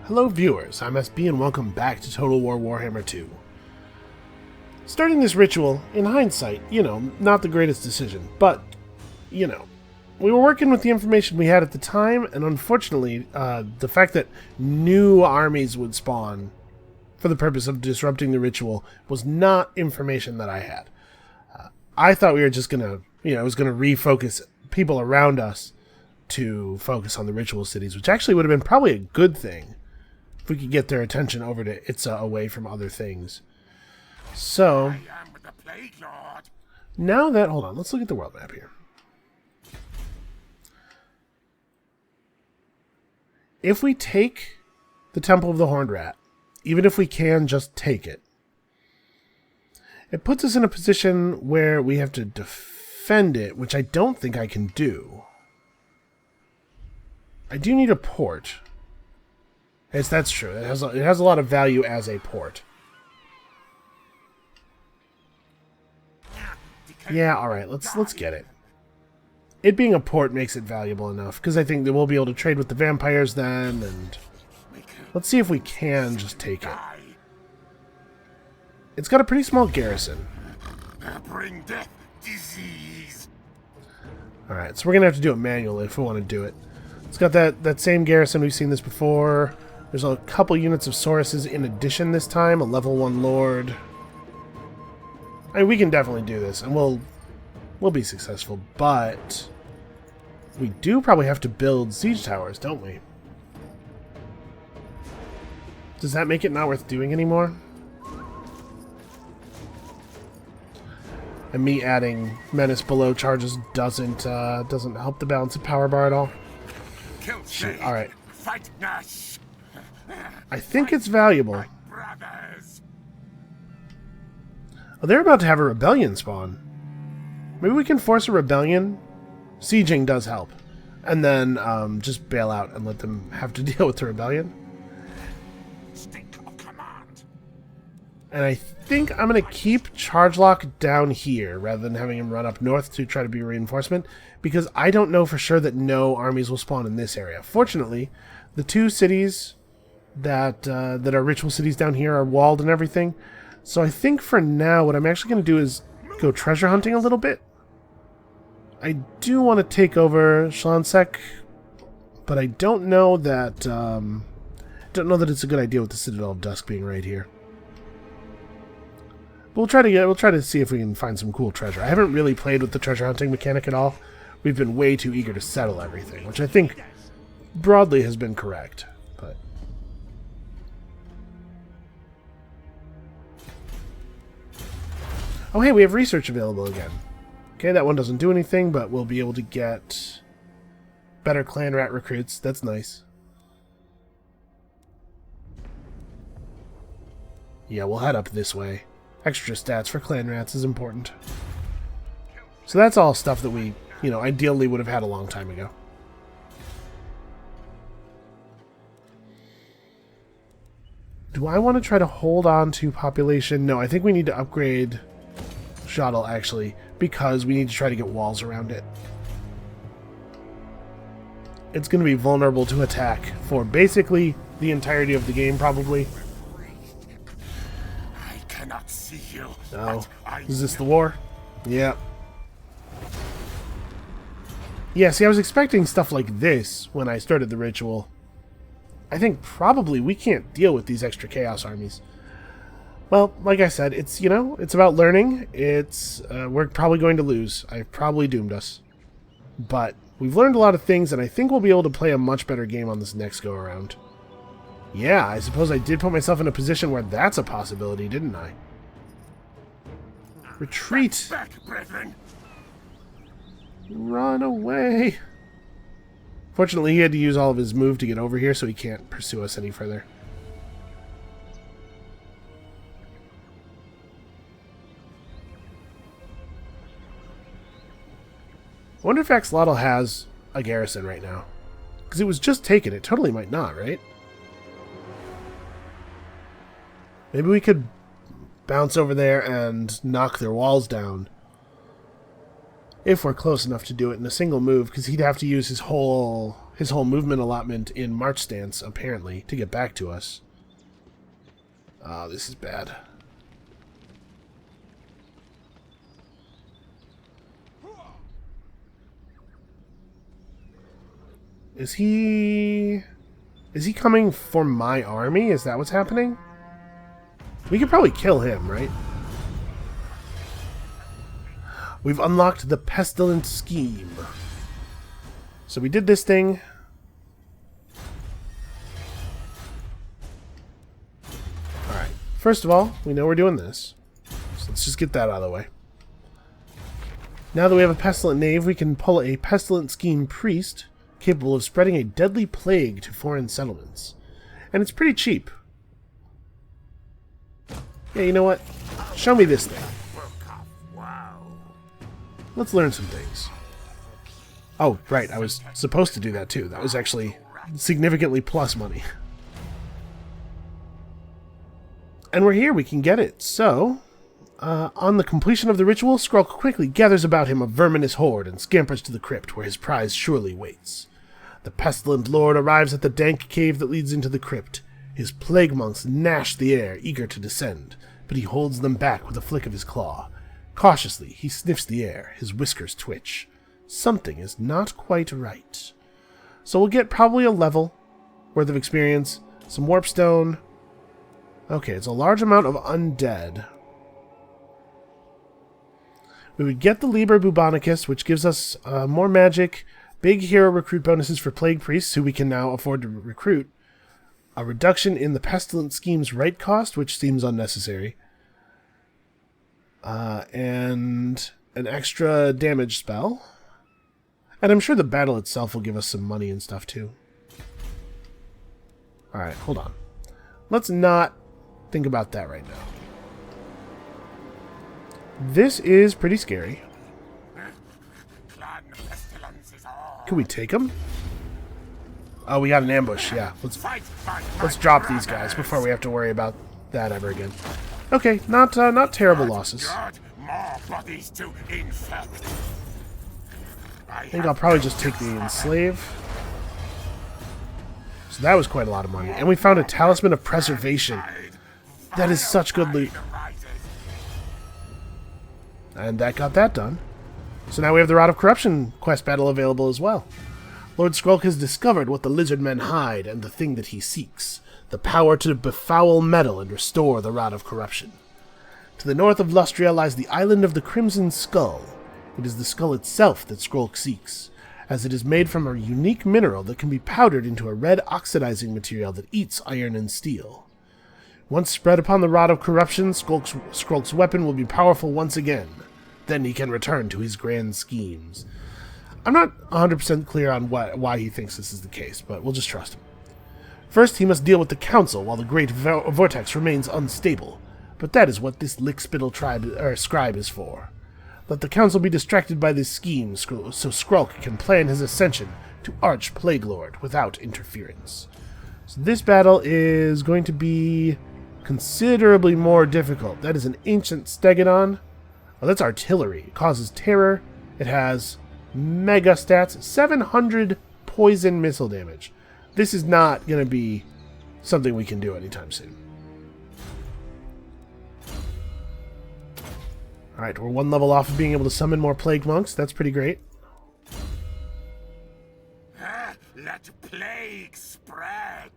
Hello viewers, I'm SB and welcome back to Total War Warhammer 2. Starting this ritual, in hindsight, not the greatest decision, but, we were working with the information we had at the time, and unfortunately, the fact that new armies would spawn for the purpose of disrupting the ritual was not information that I had. I thought we were just gonna, it was gonna refocus people around us to focus on the ritual cities, which actually would have been probably a good thing if we could get their attention over to Itza away from other things. So, now that, hold on, let's look at the world map here. If we take the Temple of the Horned Rat, even if we can just take it, it puts us in a position where we have to defend it, which I don't think I can do. I do need a port. Yes, that's true. It has a lot of value as a port. Yeah, alright, let's get it. It being a port makes it valuable enough, because I think that we'll be able to trade with the vampires then, and let's see if we can just take it. It's got a pretty small garrison. Bring death, disease. Alright, so we're going to have to do it manually if we want to do it. It's got that same garrison, we've seen this before. There's a couple units of Sauruses in addition this time, a level 1 Lord. I mean, we can definitely do this, and we'll be successful, but we do probably have to build siege towers, don't we? Does that make it not worth doing anymore? And me adding menace below charges doesn't help the balance of power bar at all. Shoot, all right. I think it's valuable. Oh, they're about to have a rebellion spawn. Maybe we can force a rebellion. Sieging does help. And then just bail out and let them have to deal with the rebellion. And I think I'm going to keep Charge Lock down here rather than having him run up north to try to be a reinforcement, because I don't know for sure that no armies will spawn in this area. Fortunately, the two cities that are ritual cities down here are walled and everything. So I think for now what I'm actually going to do is go treasure hunting a little bit. I do want to take over Schlansek, but I don't know that it's a good idea with the Citadel of Dusk being right here. We'll try to see if we can find some cool treasure. I haven't really played with the treasure hunting mechanic at all. We've been way too eager to settle everything, which I think broadly has been correct. But oh, hey, we have research available again. Okay, that one doesn't do anything, but we'll be able to get better clan rat recruits. That's nice. Yeah, we'll head up this way. Extra stats for clan rats is important. So that's all stuff that we, ideally would have had a long time ago. Do I want to try to hold on to population? No, I think we need to upgrade Shuttle, actually, because we need to try to get walls around it. It's going to be vulnerable to attack for basically the entirety of the game, probably. Cannot see you. Oh, is this the war? Yeah. Yeah, see, I was expecting stuff like this when I started the ritual. I think probably we can't deal with these extra Chaos armies. Well, like I said, it's, it's about learning. It's, we're probably going to lose. I've probably doomed us. But we've learned a lot of things, and I think we'll be able to play a much better game on this next go-around. Yeah, I suppose I did put myself in a position where that's a possibility, didn't I? Retreat! Back, brethren. Run away! Fortunately, he had to use all of his move to get over here, so he can't pursue us any further. I wonder if Axolotl has a garrison right now. Because it was just taken. It totally might not, right? Maybe we could bounce over there and knock their walls down. If we're close enough to do it in a single move, because he'd have to use his whole his whole movement allotment in march stance, apparently, to get back to us. Oh, this is bad. Is he coming for my army? Is that what's happening? We could probably kill him, right? We've unlocked the pestilence scheme. So we did this thing. Alright. First of all, we know we're doing this. So let's just get that out of the way. Now that we have a pestilent knave, we can pull a pestilent scheme priest capable of spreading a deadly plague to foreign settlements. And it's pretty cheap. Yeah, you know what? Show me this thing. Let's learn some things. Oh, right, I was supposed to do that too. That was actually significantly plus money. And we're here, we can get it. So, on the completion of the ritual, Skrolk quickly gathers about him a verminous horde and scampers to the crypt where his prize surely waits. The pestilent lord arrives at the dank cave that leads into the crypt. His plague monks gnash the air, eager to descend, but he holds them back with a flick of his claw. Cautiously, he sniffs the air, his whiskers twitch. Something is not quite right. So we'll get probably a level worth of experience, some warp stone. Okay, it's a large amount of undead. We would get the Liber Bubonicus, which gives us more magic, big hero recruit bonuses for plague priests, who we can now afford to recruit, a reduction in the pestilent scheme's right cost, which seems unnecessary, and an extra damage spell. And I'm sure the battle itself will give us some money and stuff too. Alright, hold on. Let's not think about that right now. This is pretty scary. Can we take him? Oh, we got an ambush, yeah. Let's drop these guys before we have to worry about that ever again. Okay, not terrible losses. I think I'll probably just take the enslave. So that was quite a lot of money. And we found a talisman of preservation. That is such good loot. And that got that done. So now we have the Rod of Corruption quest battle available as well. Lord Skrolk has discovered what the lizard men hide and the thing that he seeks. The power to befoul metal and restore the Rod of Corruption. To the north of Lustria lies the island of the Crimson Skull. It is the skull itself that Skrolk seeks, as it is made from a unique mineral that can be powdered into a red oxidizing material that eats iron and steel. Once spread upon the Rod of Corruption, Skrolk's weapon will be powerful once again. Then he can return to his grand schemes. I'm not 100% clear on why he thinks this is the case, but we'll just trust him. First, he must deal with the Council while the Great Vortex remains unstable, but that is what this lickspittle scribe is for. Let the Council be distracted by this scheme so Skrolk can plan his ascension to Arch Plague Lord without interference. So this battle is going to be considerably more difficult. That is an ancient Stegodon. Oh, that's artillery. It causes terror. It has mega stats. 700 poison missile damage. This is not going to be something we can do anytime soon. Alright, we're one level off of being able to summon more Plague Monks. That's pretty great. Let plague spread.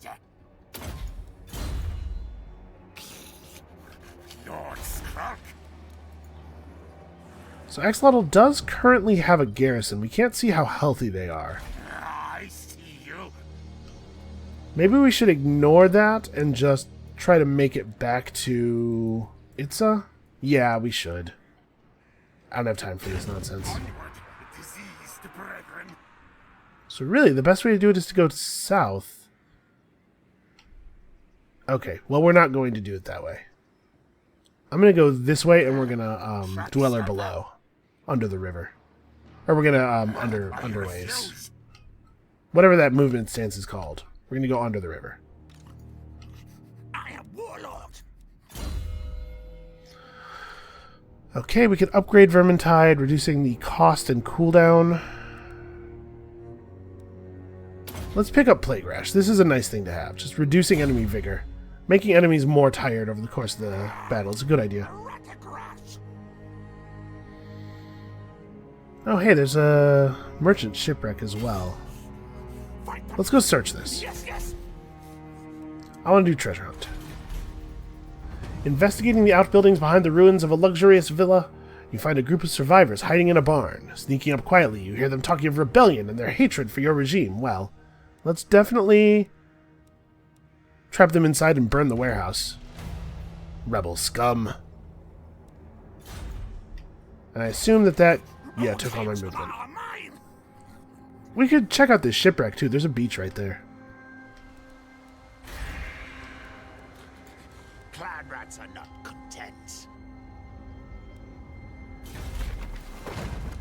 Lord Skrolk. So Axolotl does currently have a garrison. We can't see how healthy they are. I see you. Maybe we should ignore that and just try to make it back to Itza? Yeah, we should. I don't have time for this nonsense. So really, the best way to do it is to go south. Okay, well, we're not going to do it that way. I'm going to go this way, and we're going to Dweller below, under the river. Or we're going to underways. Whatever that movement stance is called. We're going to go under the river. I am warlord. Okay, we can upgrade Vermintide, reducing the cost and cooldown. Let's pick up Plague Rash. This is a nice thing to have. Just reducing enemy vigor. Making enemies more tired over the course of the battle is a good idea. Oh, hey, there's a merchant shipwreck as well. Let's go search this. I want to do treasure hunt. Investigating the outbuildings behind the ruins of a luxurious villa, you find a group of survivors hiding in a barn. Sneaking up quietly, you hear them talking of rebellion and their hatred for your regime. Well, let's definitely trap them inside and burn the warehouse. Rebel scum. And I assume that yeah, took all my movement. We could check out this shipwreck, too. There's a beach right there. Clan rats are not content.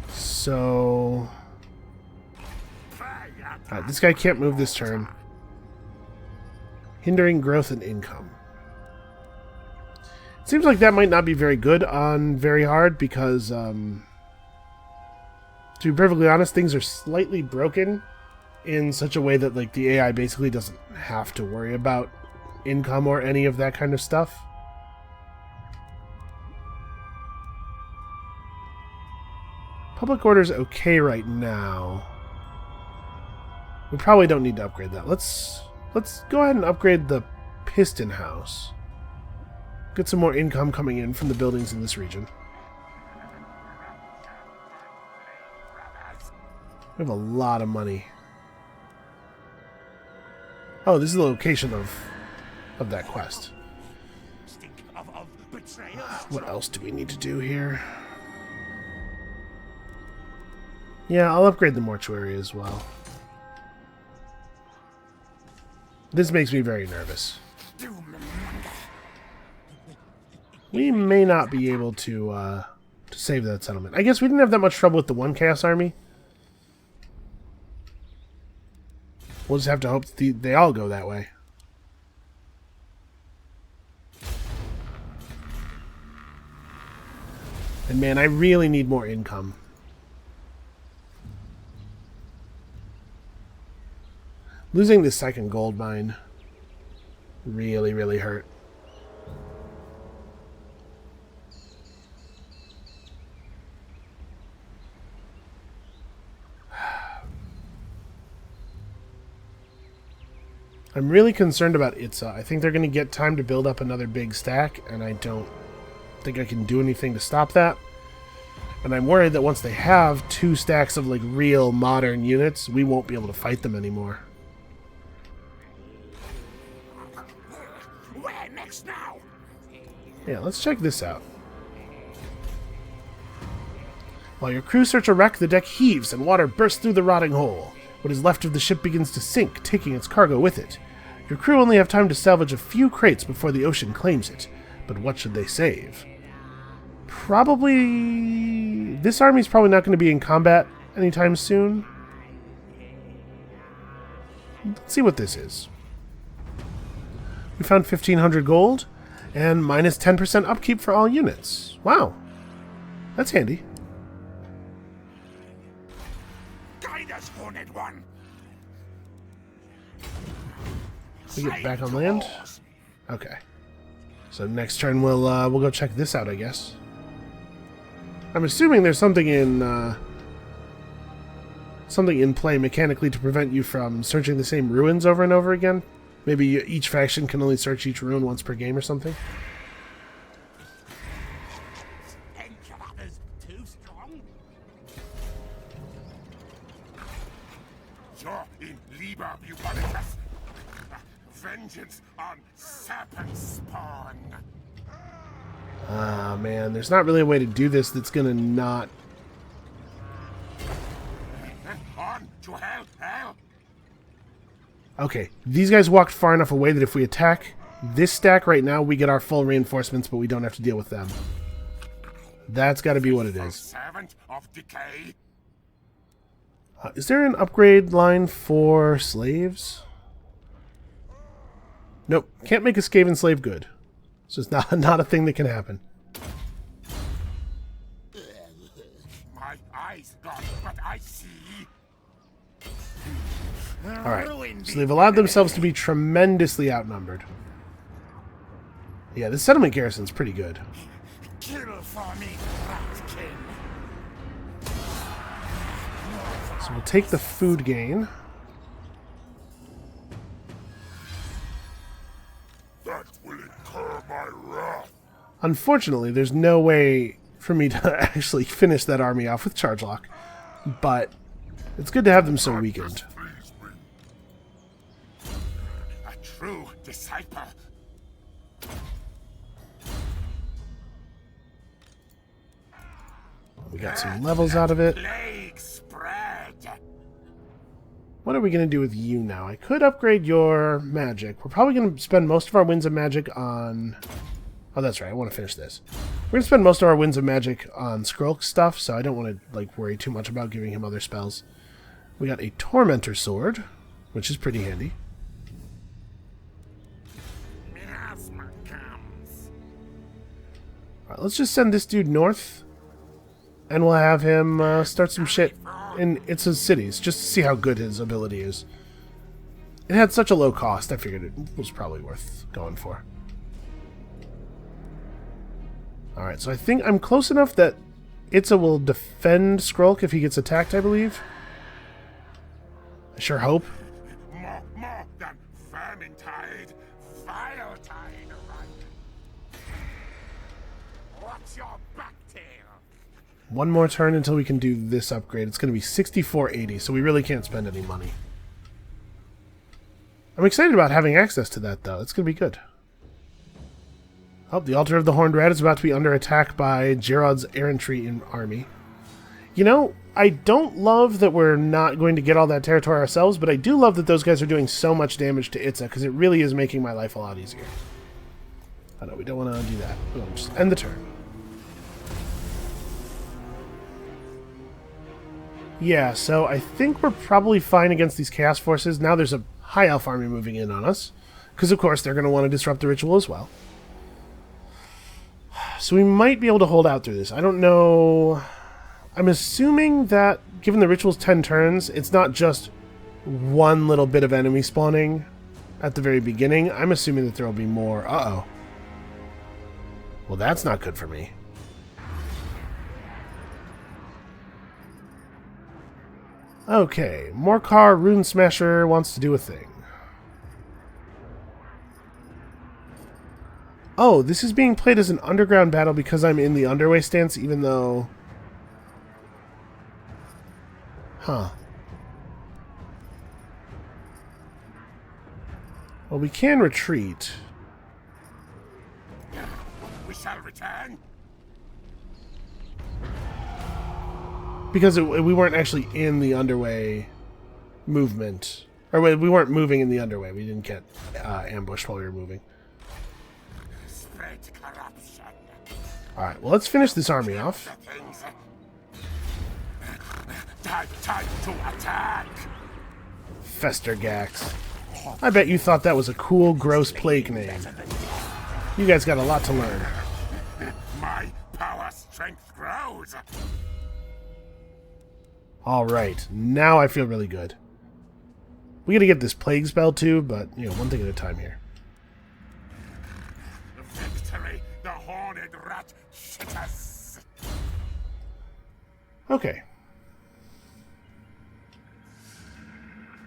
So... Alright, this guy can't move this turn. Hindering growth and income. Seems like that might not be very good on very hard because, to be perfectly honest, things are slightly broken in such a way that like the AI basically doesn't have to worry about income or any of that kind of stuff. Public order's okay right now. We probably don't need to upgrade that. Let's go ahead and upgrade the piston house. Get some more income coming in from the buildings in this region. We have a lot of money. Oh, this is the location of that quest. What else do we need to do here? Yeah, I'll upgrade the mortuary as well. This makes me very nervous. We may not be able to save that settlement. I guess we didn't have that much trouble with the one Chaos Army. We'll just have to hope that they all go that way. And man, I really need more income. Losing this second gold mine really, really hurt. I'm really concerned about Itza. I think they're going to get time to build up another big stack, and I don't think I can do anything to stop that. And I'm worried that once they have 2 stacks of like real modern units, we won't be able to fight them anymore. Where next now? Yeah, let's check this out. While your crew search a wreck, the deck heaves and water bursts through the rotting hole. What is left of the ship begins to sink, taking its cargo with it. Your crew only have time to salvage a few crates before the ocean claims it. But what should they save? Probably... This army's probably not going to be in combat anytime soon. Let's see what this is. We found 1,500 gold and minus 10% upkeep for all units. Wow. That's handy. Guide us, Horned One. We get back on land? Okay. So next turn we'll go check this out, I guess. I'm assuming there's something in play mechanically to prevent you from searching the same ruins over and over again. Maybe each faction can only search each ruin once per game or something. Too strong? You're in Liber Bubonitas. Vengeance on serpent spawn. Ah, man, there's not really a way to do this that's gonna not... On to hell. Okay, these guys walked far enough away that if we attack this stack right now, we get our full reinforcements, but we don't have to deal with them. That's gotta be what it is. Servant of decay. Is there an upgrade line for slaves? Nope, can't make a Skaven slave good. It's just not a thing that can happen. My eyes gone, but I see. Alright, so they've allowed themselves to be tremendously outnumbered. Yeah, this settlement garrison's pretty good. Kill for me, Rat King. So we'll take the food gain. That will incur my wrath. Unfortunately, there's no way for me to actually finish that army off with charge lock, but it's good to have them so weakened. Please me. A true disciple. We got some levels out of it. Plague spread. What are we going to do with you now? I could upgrade your magic. We're probably going to spend most of our winds of magic on... Oh, that's right. I want to finish this. We're going to spend most of our winds of magic on Skrolk stuff, so I don't want to worry too much about giving him other spells. We got a Tormentor Sword, which is pretty handy. Miasma comes. Alright, let's just send this dude north, and we'll have him start some shit in its cities, just to see how good his ability is. It had such a low cost, I figured it was probably worth going for. Alright, so I think I'm close enough that Itza will defend Skrolk if he gets attacked, I believe. I sure hope. More than vermin tide, vile tide right. What's your back tail? One more turn until we can do this upgrade. It's going to be 6480, so we really can't spend any money. I'm excited about having access to that, though. It's going to be good. Oh, the Altar of the Horned Rat is about to be under attack by Gerard's errantry army. You know, I don't love that we're not going to get all that territory ourselves, but I do love that those guys are doing so much damage to Itza, because it really is making my life a lot easier. Oh no, we don't want to do that. We'll just end the turn. Yeah, so I think we're probably fine against these Chaos Forces. Now there's a High Elf army moving in on us, because of course they're going to want to disrupt the ritual as well. So we might be able to hold out through this. I don't know. I'm assuming that, given the ritual's 10 turns, it's not just one little bit of enemy spawning at the very beginning. I'm assuming that there will be more. Uh-oh. Well, that's not good for me. Okay, Morkar Rune Smasher wants to do a thing. Oh, this is being played as an underground battle because I'm in the underway stance, even though... Huh. Well, we can retreat. We shall return. Because we weren't actually in the underway movement. Or wait, we weren't moving in the underway. We didn't get ambushed while we were moving. Spread corruption. Alright, well, let's finish this army off. Time to attack. Festergax. I bet you thought that was a cool, gross plague name. You guys got a lot to learn. My power strength grows. Alright, now I feel really good. We gotta get this plague spell too, but, you know, one thing at a time here. Victory, the horned rat shitters. Okay.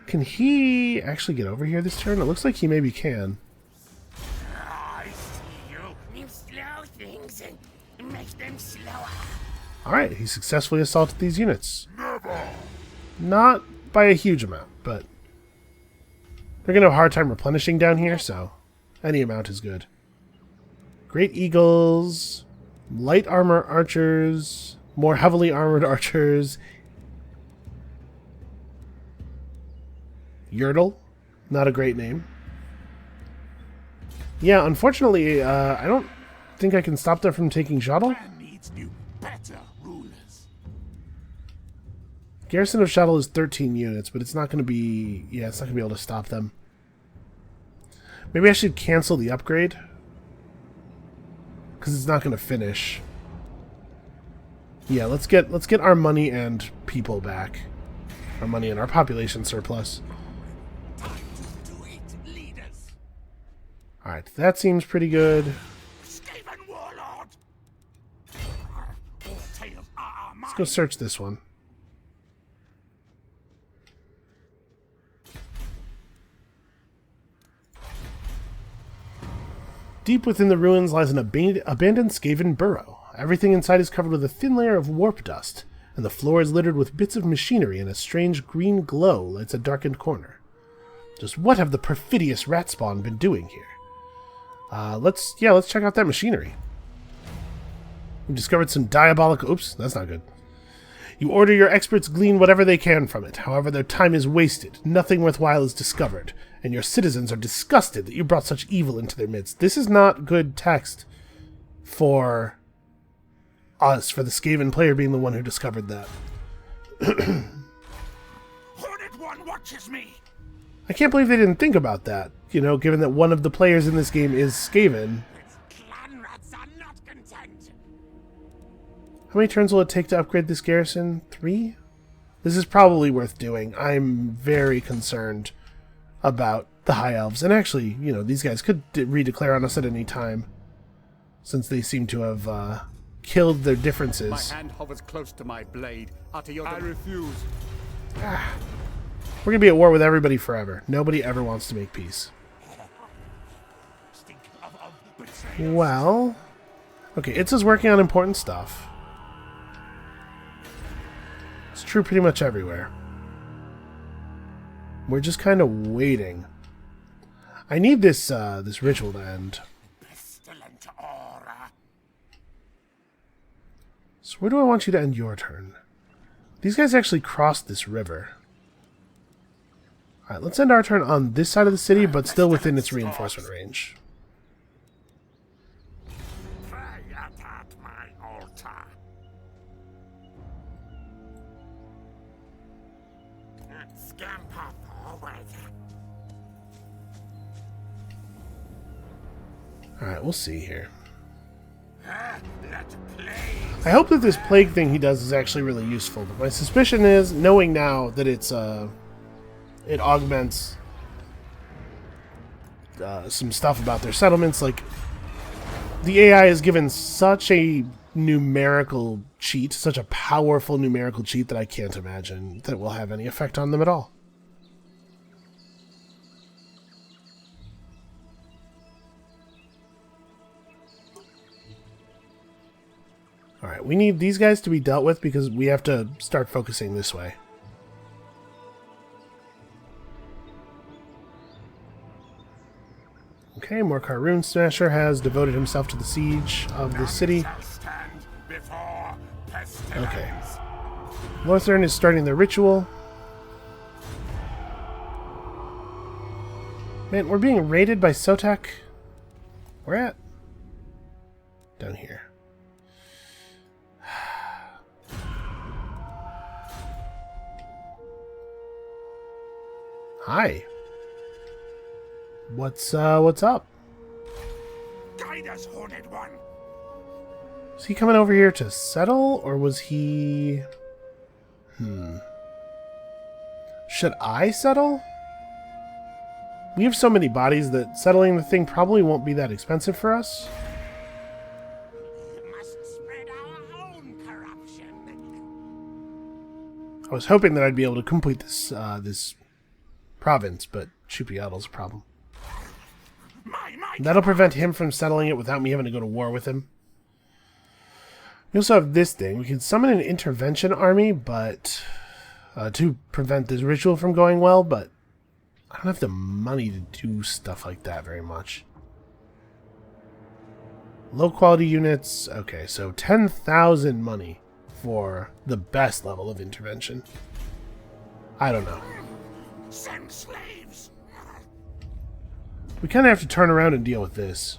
Can he actually get over here this turn? It looks like he maybe can. I see you. You slow things and make them slower. Alright, he successfully assaulted these units. Never. Not by a huge amount, but they're going to have a hard time replenishing down here, so any amount is good. Great Eagles, light armor archers, more heavily armored archers. Yertle, not a great name. Yeah, unfortunately, I don't think I can stop them from taking Shuttle. Needs new, better rulers. Garrison of Shuttle is 13 units, but it's not going to be... Yeah, it's not going to be able to stop them. Maybe I should cancel the upgrade. Because it's not going to finish. Yeah, let's get our money and people back. Our money and our population surplus. Alright, that seems pretty good. Skaven warlord. All tales are Let's go search this one. Deep within the ruins lies an abandoned Skaven burrow. Everything inside is covered with a thin layer of warp dust, and the floor is littered with bits of machinery, and a strange green glow lights a darkened corner. Just what have the perfidious rat spawn been doing here? Let's check out that machinery. We've discovered some diabolical... Oops, that's not good. You order your experts glean whatever they can from it. However, their time is wasted. Nothing worthwhile is discovered. And your citizens are disgusted that you brought such evil into their midst. This is not good text for us, for the Skaven player being the one who discovered that. Hornet One watches me. I can't believe they didn't think about that, you know, given that one of the players in this game is Skaven. Clan rats are not content. How many turns will it take to upgrade this garrison? 3? This is probably worth doing. I'm very concerned about the High Elves. And actually, you know, these guys could redeclare on us at any time, since they seem to have killed their differences. My hand hovers close to my blade. I refuse. We're going to be at war with everybody forever. Nobody ever wants to make peace. Well, okay, it's just working on important stuff. It's true pretty much everywhere. We're just kind of waiting. I need this this ritual to end. Pestilent aura. So where do I want you to end your turn? These guys actually crossed this river. Alright, let's end our turn on this side of the city, but still within its reinforcement range. Pray at my altar. Scamper forward. Alright, we'll see here. Let plague. I hope that this plague thing he does is actually really useful, but my suspicion is, knowing now that it's it augments some stuff about their settlements, like the AI is given such a numerical cheat, such a powerful numerical cheat, that I can't imagine that it will have any effect on them at all. Alright, we need these guys to be dealt with because we have to start focusing this way. Okay, Morkar Rune Smasher has devoted himself to the siege of the city. Okay. Northern is starting their ritual. Man, we're being raided by Sotek. Where at? Down here. Hi. What's up? Guide us, Hornet One. Is he coming over here to settle, or was he... Should I settle? We have so many bodies that settling the thing probably won't be that expensive for us. We must spread our own corruption. I was hoping that I'd be able to complete this this province, but Chupiadel's a problem. That'll prevent him from settling it without me having to go to war with him. We also have this thing. We can summon an intervention army, but to prevent this ritual from going well, but I don't have the money to do stuff like that very much. Low quality units. Okay, so 10,000 money for the best level of intervention. I don't know. Send slaves. We kind of have to turn around and deal with this.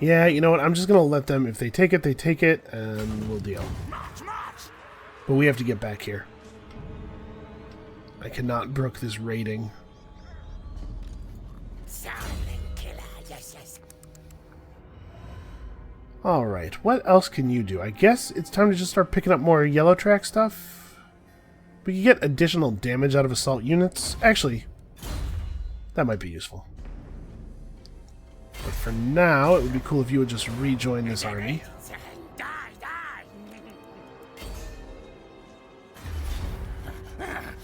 Yeah, you know what? I'm just going to let them, if they take it, and we'll deal. March, march. But we have to get back here. I cannot brook this raiding. Silent killer, yes, yes. Alright, what else can you do? I guess it's time to just start picking up more yellow track stuff. We can get additional damage out of assault units. Actually, That might be useful. But for now, it would be cool if you would just rejoin this army. Die, die!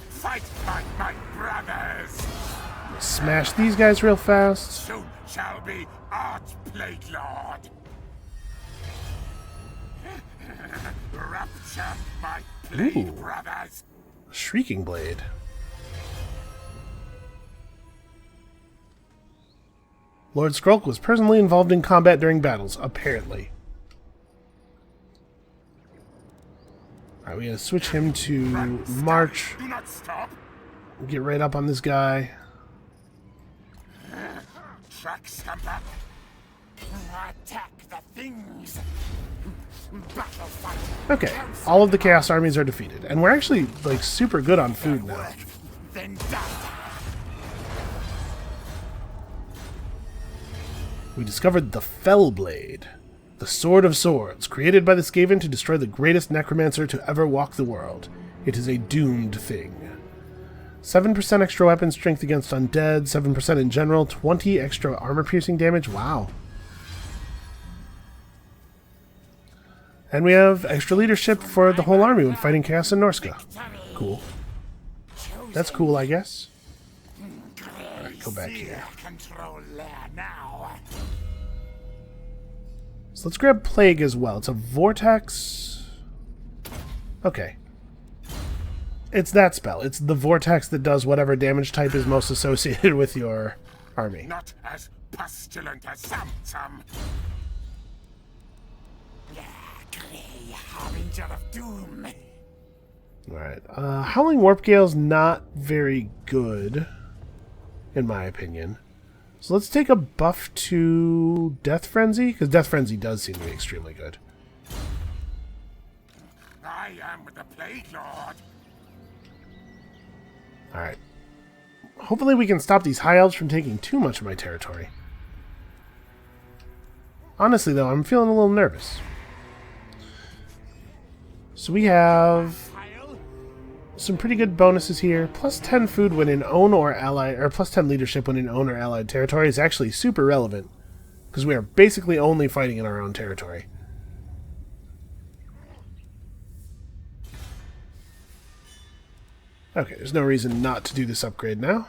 Fight like my brothers! Smash these guys real fast. Soon shall be Archplate Lord! Rupture my blade, brothers! Shrieking Blade. Lord Skrolk was personally involved in combat during battles, apparently. Alright, we gotta switch him to March. Do not stop! Get right up on this guy. Track Stamper! Attack the things! Battle fight! Okay, all of the Chaos armies are defeated. And we're actually, like, super good on food now. Then die! We discovered the Fell Blade, the Sword of Swords, created by the Skaven to destroy the greatest necromancer to ever walk the world. It is a doomed thing. 7% extra weapon strength against undead, 7% in general, 20 extra armor-piercing damage. Wow. And we have extra leadership for the whole army when fighting Chaos in Norska. Cool. That's cool, I guess. Alright, go back here. Control there now. So let's grab Plague as well. It's a Vortex. Okay. It's that spell. It's the Vortex that does whatever damage type is most associated with your army. Not as pestilent as some. Grey harbinger of doom. Alright. Howling Warp Gale's not very good, in my opinion. So let's take a buff to Death Frenzy, because Death Frenzy does seem to be extremely good. I am the Plague Lord. Alright. Hopefully we can stop these High Elves from taking too much of my territory. Honestly, though, I'm feeling a little nervous. So we have some pretty good bonuses here. Plus 10 food when in own or allied, or plus 10 leadership when in own or allied territory is actually super relevant, because we are basically only fighting in our own territory. Okay, there's no reason not to do this upgrade now.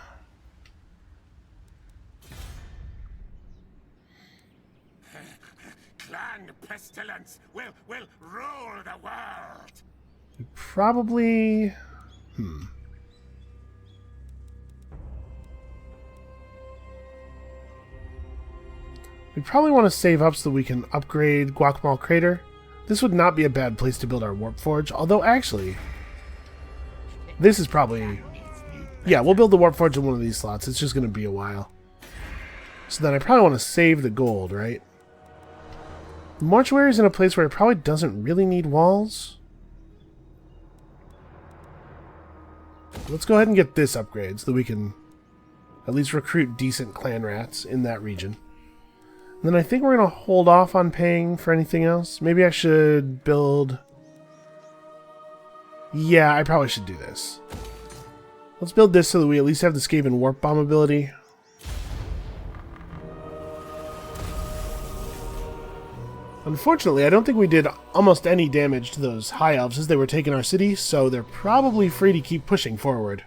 Clan pestilence will rule the world. Probably... We probably want to save up so that we can upgrade Guacamole Crater. This would not be a bad place to build our Warp Forge, although actually... This is probably... Yeah, we'll build the Warp Forge in one of these slots. It's just going to be a while. So then I probably want to save the gold, right? Mortuary is in a place where it probably doesn't really need walls. Let's go ahead and get this upgrade so that we can at least recruit decent clan rats in that region. And then I think we're going to hold off on paying for anything else. Maybe I should build... Yeah, I probably should do this. Let's build this so that we at least have the Skaven Warp Bomb ability. Unfortunately, I don't think we did almost any damage to those High Elves as they were taking our city, so they're probably free to keep pushing forward.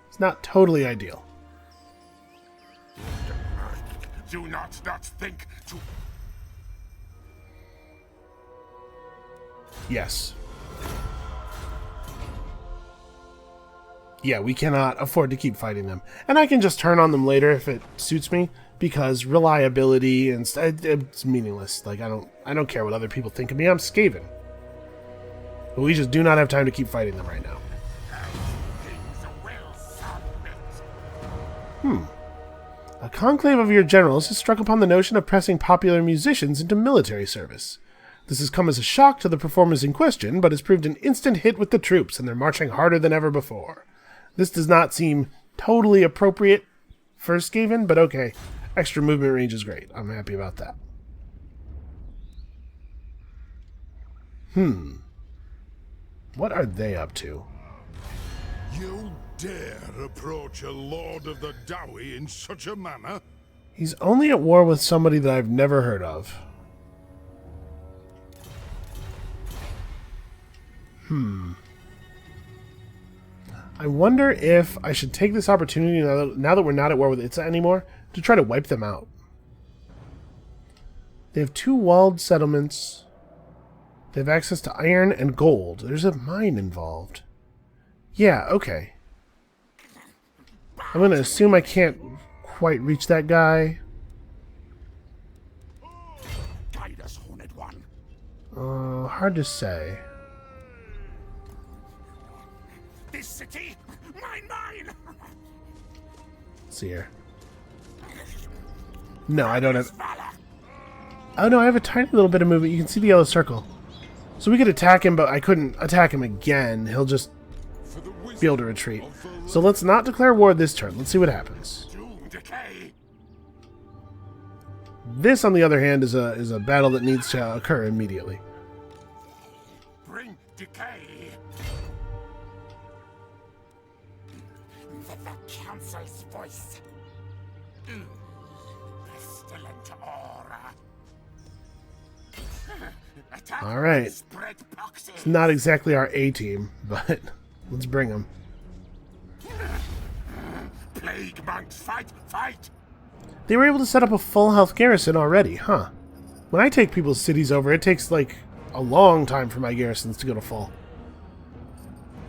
It's not totally ideal. Do not think to... Yes. Yeah, we cannot afford to keep fighting them. And I can just turn on them later if it suits me, because reliability and it's meaningless. Like, I don't care what other people think of me. I'm Skaven. But we just do not have time to keep fighting them right now. A conclave of your generals has struck upon the notion of pressing popular musicians into military service. This has come as a shock to the performers in question, but has proved an instant hit with the troops, and they're marching harder than ever before. This does not seem totally appropriate for Skaven, but okay. Extra movement range is great. I'm happy about that. What are they up to? You You dare approach a lord of the Dowie in such a manner? He's only at war with somebody that I've never heard of. I wonder if I should take this opportunity now that we're not at war with Itza anymore to try to wipe them out. They have 2 walled settlements. They have access to iron and gold. There's a mine involved. Yeah, okay. I'm going to assume I can't quite reach that guy. Guide us, Horned One. Hard to say. This city, mine! Let's see here. No, I don't have... Valor. Oh no, I have a tiny little bit of movement. You can see the yellow circle. So we could attack him, but I couldn't attack him again. He'll just be able to retreat. So let's not declare war this turn. Let's see what happens. Doom decay. This, on the other hand, is a battle that needs to occur immediately. Bring decay. The council's voice. Pestilent aura. Attack. All right. Spread poxes. It's not exactly our A team, but let's bring them. Plague monks, fight! They were able to set up a full health garrison already, huh? When I take people's cities over, it takes, like, a long time for my garrisons to go to full.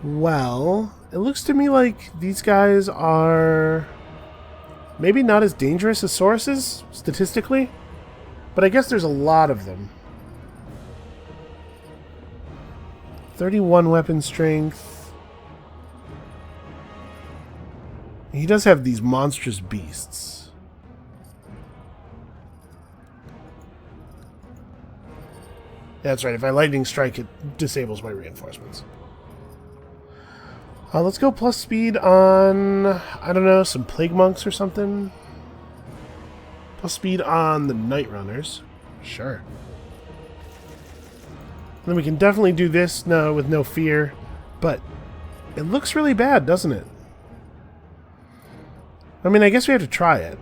Well, it looks to me like these guys are maybe not as dangerous as Sauruses, statistically, but I guess there's a lot of them. 31 weapon strength. He does have these monstrous beasts. That's right, if I lightning strike, it disables my reinforcements. Let's go plus speed on, I don't know, some plague monks or something. Plus speed on the night runners. Sure. Then we can definitely do this with no fear, but it looks really bad, doesn't it? I mean, I guess we have to try it.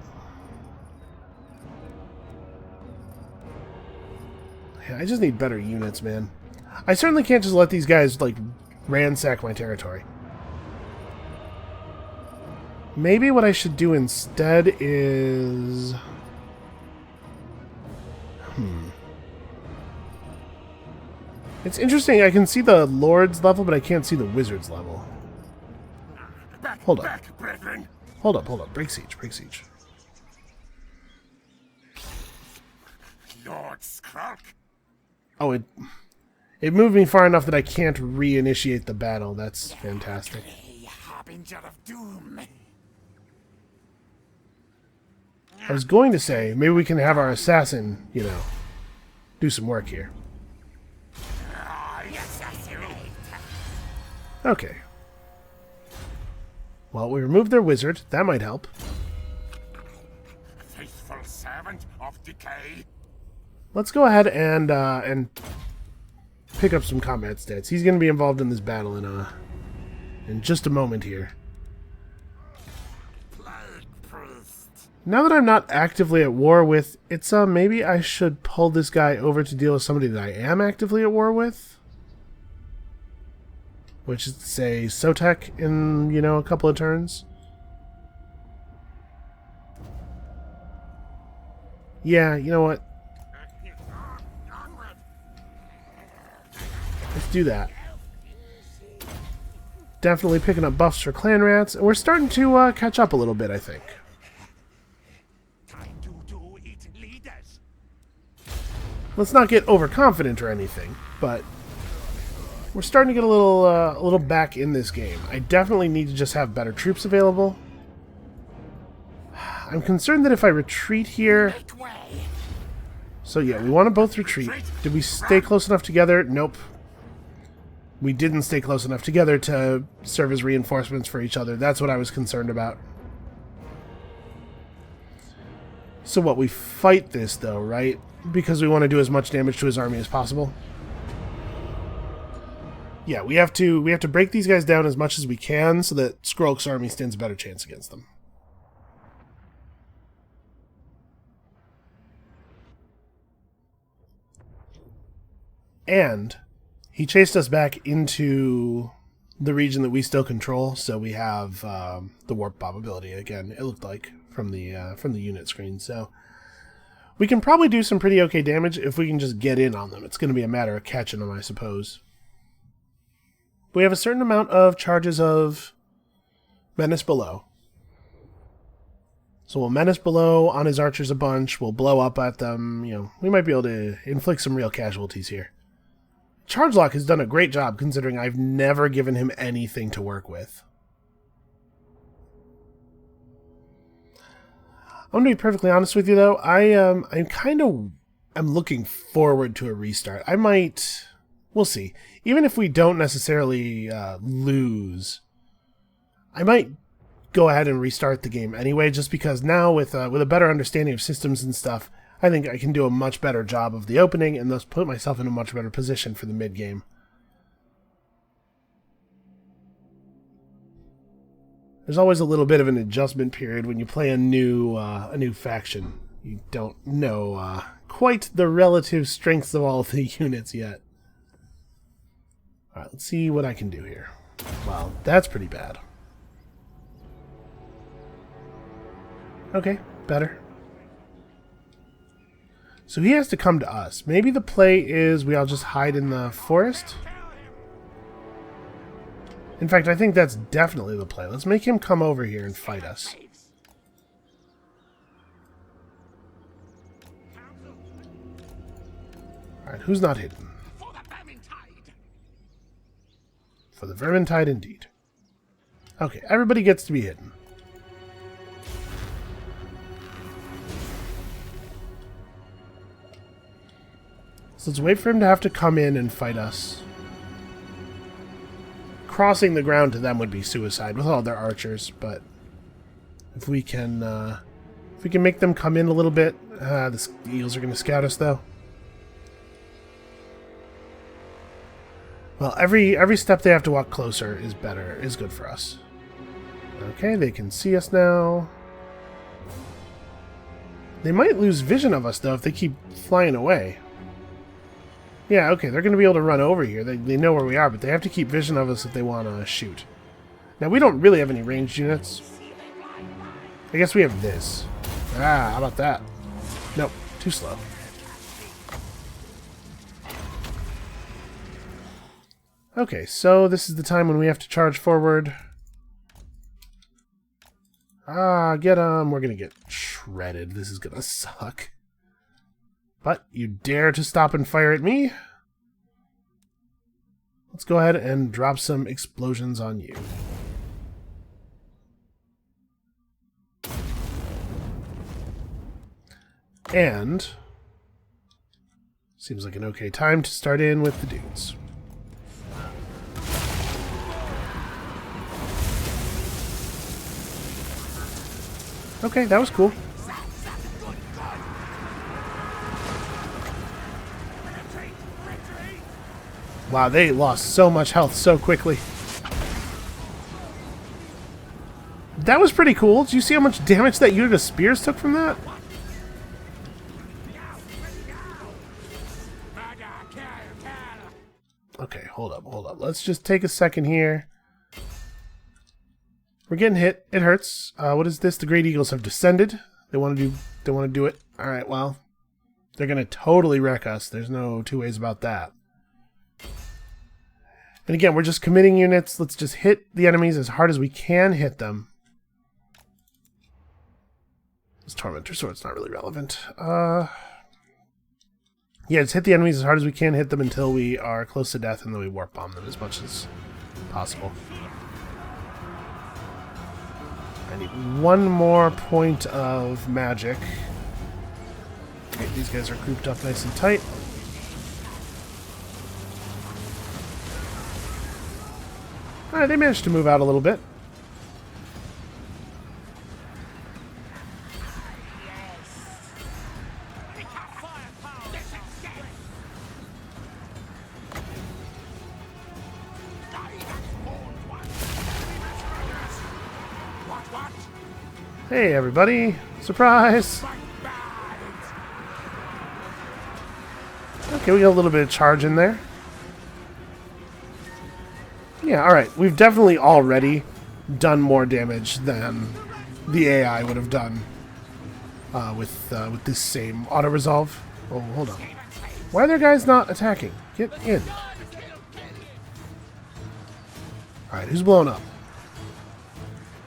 Yeah, I just need better units, man. I certainly can't just let these guys, like, ransack my territory. Maybe what I should do instead is... It's interesting, I can see the Lord's level, but I can't see the Wizard's level. Hold up. Brethren. Hold up. Break siege. Lord Skrolk. Oh, it moved me far enough that I can't reinitiate the battle. That's fantastic. A harbinger of doom. I was going to say, maybe we can have our assassin, you know, do some work here. Okay. Well, we removed their wizard. That might help. Faithful servant of decay. Let's go ahead and pick up some combat stats. He's going to be involved in this battle in just a moment here. Now that I'm not actively at war with Itza, maybe I should pull this guy over to deal with somebody that I am actively at war with. Which is to say, Sotek in, you know, a couple of turns. Yeah, you know what? Let's do that. Definitely picking up buffs for clan rats, and we're starting to catch up a little bit, I think. Time to eat leaders. Let's not get overconfident or anything, but we're starting to get a little back in this game. I definitely need to just have better troops available. I'm concerned that if I retreat here... So yeah, we want to both retreat. Did we stay close enough together? Nope. We didn't stay close enough together to serve as reinforcements for each other. That's what I was concerned about. So what, we fight this though, right? Because we want to do as much damage to his army as possible. Yeah, we have to break these guys down as much as we can so that Skrolk's army stands a better chance against them. And he chased us back into the region that we still control, so we have the warp bomb ability again. It looked like from the unit screen, so we can probably do some pretty okay damage if we can just get in on them. It's going to be a matter of catching them, I suppose. We have a certain amount of charges of Menace Below. So we'll Menace Below on his archers a bunch. We'll blow up at them. You know, we might be able to inflict some real casualties here. Charge Lock has done a great job considering I've never given him anything to work with. I'm going to be perfectly honest with you, though. I'm looking forward to a restart. I might... We'll see. Even if we don't necessarily lose, I might go ahead and restart the game anyway, just because now with a better understanding of systems and stuff, I think I can do a much better job of the opening and thus put myself in a much better position for the mid-game. There's always a little bit of an adjustment period when you play a new faction. You don't know quite the relative strengths of all of the units yet. Alright, let's see what I can do here. Wow, that's pretty bad. Okay, better. So he has to come to us. Maybe the play is we all just hide in the forest? In fact, I think that's definitely the play. Let's make him come over here and fight us. Alright, who's not hidden? For the Vermintide, indeed. Okay, everybody gets to be hidden. So let's wait for him to have to come in and fight us. Crossing the ground to them would be suicide with all their archers, but if we can make them come in a little bit, the eagles are going to scout us though. Well, every step they have to walk closer is good for us. Okay, they can see us now. They might lose vision of us though if they keep flying away. Yeah, okay, they're going to be able to run over here. They know where we are, but they have to keep vision of us if they want to shoot. Now, we don't really have any ranged units. I guess we have this. Ah, how about that? Nope, too slow. Okay, so this is the time when we have to charge forward. Ah, get 'em. We're going to get shredded. This is going to suck. But you dare to stop and fire at me? Let's go ahead and drop some explosions on you. And seems like an okay time to start in with the dudes. Okay, that was cool. Wow, they lost so much health so quickly. That was pretty cool. Did you see how much damage that unit of spears took from that? Okay, hold up. Let's just take a second here. We're getting hit. It hurts. What is this? The Great Eagles have descended. They want to do it. All right, well, they're going to totally wreck us. There's no two ways about that. And again, we're just committing units. Let's just hit the enemies as hard as we can hit them. This Tormentor Sword's not really relevant. Yeah, just hit the enemies as hard as we can hit them until we are close to death, and then we warp bomb them as much as possible. I need one more point of magic. Okay, these guys are grouped up nice and tight. Alright, they managed to move out a little bit. Hey, everybody. Surprise! Okay, we got a little bit of charge in there. Yeah, alright. We've definitely already done more damage than the AI would have done with this same auto-resolve. Oh, hold on. Why are their guys not attacking? Get in. Alright, who's blowing up?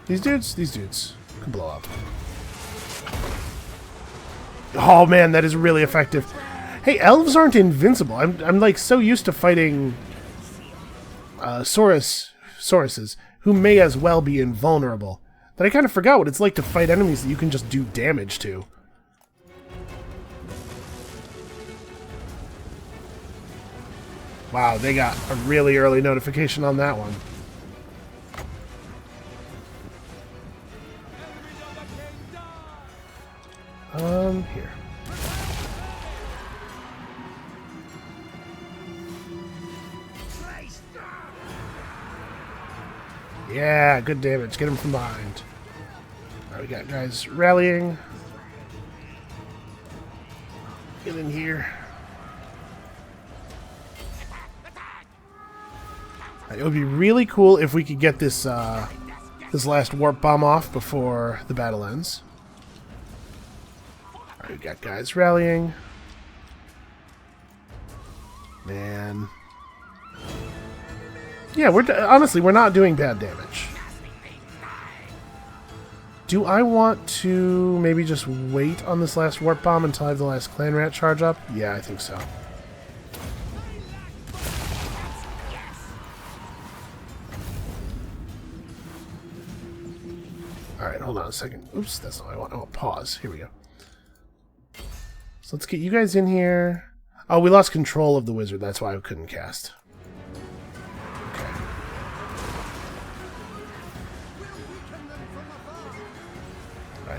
These dudes? These dudes can blow up. Oh man, that is really effective. Hey, elves aren't invincible. I'm like so used to fighting Sauruses, who may as well be invulnerable, that I kind of forgot what it's like to fight enemies that you can just do damage to. Wow, they got a really early notification on that one. Here. Yeah, good damage. Get him from behind. Alright, we got guys rallying. Get in here. Right, it would be really cool if we could get this this last warp bomb off before the battle ends. Alright, we got guys rallying. Man. Yeah, honestly, we're not doing bad damage. Do I want to maybe just wait on this last warp bomb until I have the last clan rat charge up? Yeah, I think so. Alright, hold on a second. Oops, that's not what I want. Oh, pause. Here we go. So let's get you guys in here. Oh, we lost control of the wizard. That's why I couldn't cast.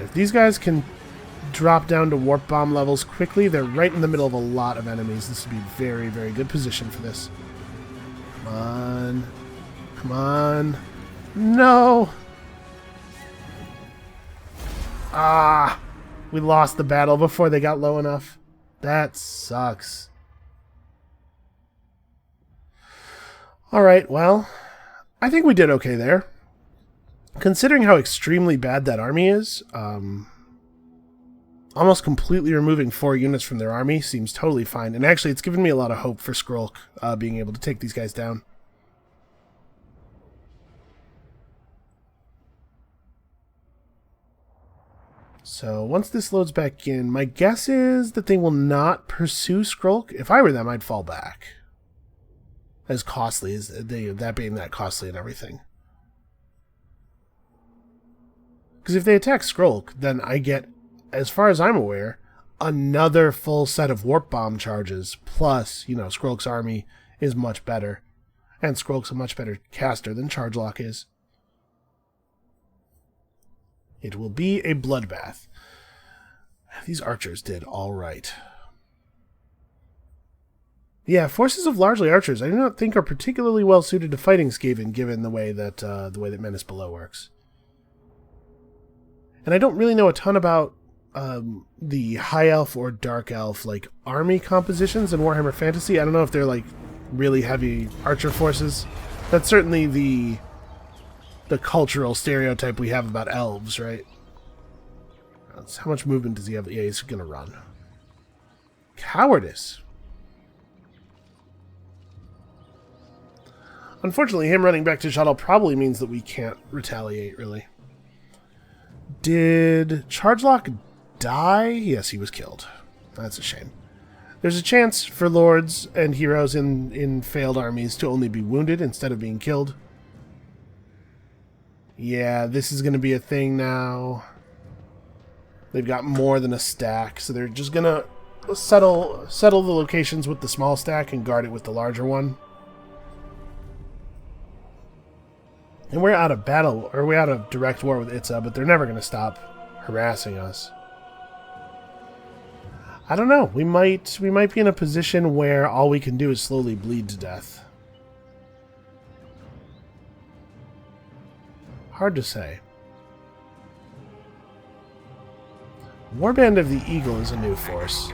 If these guys can drop down to warp bomb levels quickly, they're right in the middle of a lot of enemies. This would be very, very good position for this. Come on. Come on. No! Ah! We lost the battle before they got low enough. That sucks. Alright, well, I think we did okay there. Considering how extremely bad that army is, almost completely removing 4 units from their army seems totally fine. And actually, it's given me a lot of hope for Skrolk being able to take these guys down. So once this loads back in, my guess is that they will not pursue Skrolk. If I were them, I'd fall back. As costly as that being that costly and everything. Because if they attack Skrolk, then I get, as far as I'm aware, another full set of warp bomb charges. Plus, you know, Skrolk's army is much better. And Skrolk's a much better caster than Chargelock is. It will be a bloodbath. These archers did all right. Yeah, forces of largely archers I do not think are particularly well suited to fighting Skaven, given the way that Menace Below works. And I don't really know a ton about the High Elf or Dark Elf like army compositions in Warhammer Fantasy. I don't know if they're like really heavy archer forces. That's certainly the cultural stereotype we have about elves, right? How much movement does he have? Yeah, he's gonna run. Cowardice. Unfortunately, him running back to shuttle probably means that we can't retaliate, really. Did Chargelock die? Yes, he was killed. That's a shame. There's a chance for lords and heroes in failed armies to only be wounded instead of being killed. Yeah, this is going to be a thing now. They've got more than a stack, so they're just going to settle the locations with the small stack and guard it with the larger one. And we're out of battle, or we're out of direct war with Itza, but they're never going to stop harassing us. I don't know. We might be in a position where all we can do is slowly bleed to death. Hard to say. Warband of the Eagle is a new force.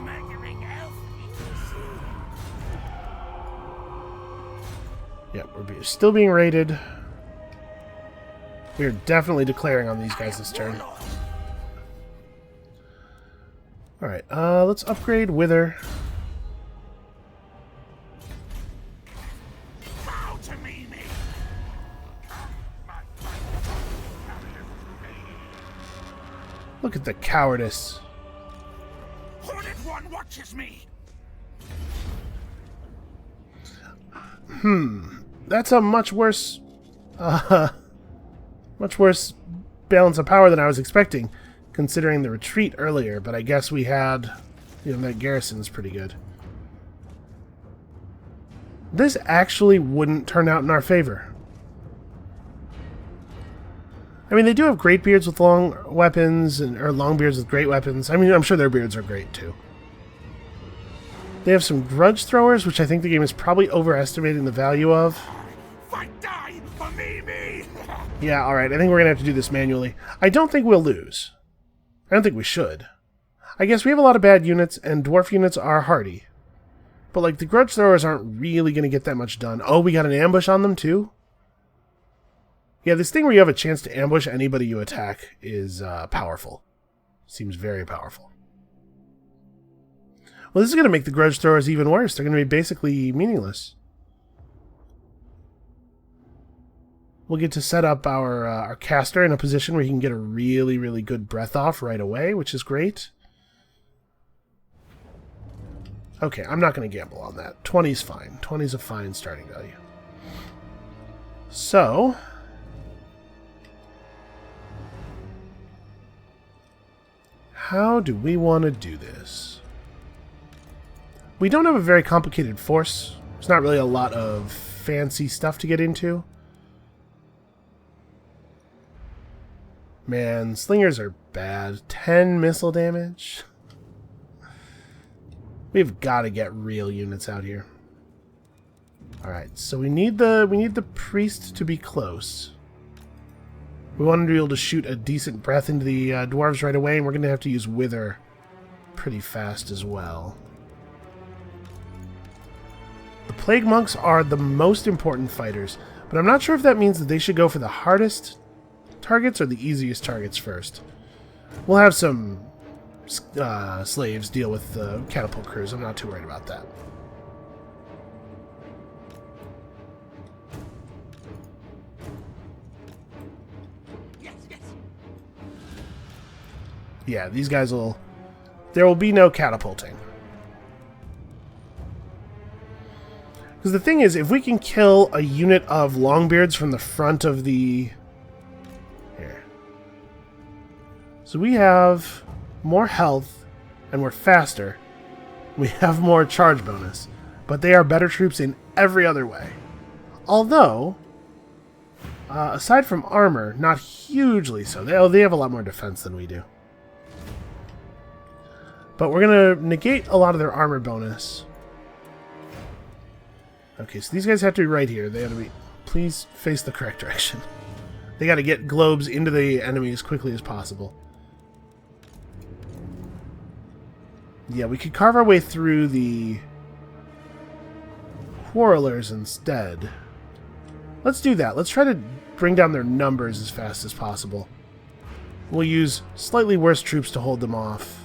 Yep, we're still being raided. We are definitely declaring on these guys this turn. Alright, let's upgrade Wither. Look at the cowardice. Hornet One watches me. That's a much worse balance of power than I was expecting, considering the retreat earlier, but I guess we had, you know, that garrison's pretty good. This actually wouldn't turn out in our favor. I mean, they do have great beards with long weapons, or long beards with great weapons. I mean, I'm sure their beards are great, too. They have some grudge throwers, which I think the game is probably overestimating the value of. Fight, die for me. Yeah, alright, I think we're going to have to do this manually. I don't think we'll lose. I don't think we should. I guess we have a lot of bad units, and dwarf units are hardy. But, like, the grudge throwers aren't really going to get that much done. Oh, we got an ambush on them, too? Yeah, this thing where you have a chance to ambush anybody you attack is powerful. Seems very powerful. Well, this is going to make the grudge throwers even worse. They're going to be basically meaningless. We'll get to set up our caster in a position where he can get a really, really good breath off right away, which is great. Okay, I'm not going to gamble on that. 20's fine. 20's a fine starting value. So... how do we want to do this? We don't have a very complicated force. There's not really a lot of fancy stuff to get into. Man, slingers are bad. 10 missile damage. We've got to get real units out here. Alright, so we need the priest to be close. We want him to be able to shoot a decent breath into the dwarves right away, and we're going to have to use Wither pretty fast as well. The Plague Monks are the most important fighters, but I'm not sure if that means that they should go for the hardest targets or the easiest targets first. We'll have some slaves deal with the catapult crews. I'm not too worried about that. Yeah, these guys will... there will be no catapulting. Because the thing is, if we can kill a unit of longbeards from the front of the... here. So we have more health, and we're faster. We have more charge bonus. But they are better troops in every other way. Although, aside from armor, not hugely so. They have a lot more defense than we do. But we're going to negate a lot of their armor bonus. Okay, so these guys have to be right here. They have to be... please face the correct direction. They got to get globes into the enemy as quickly as possible. Yeah, we could carve our way through the Quarrelers instead. Let's do that. Let's try to bring down their numbers as fast as possible. We'll use slightly worse troops to hold them off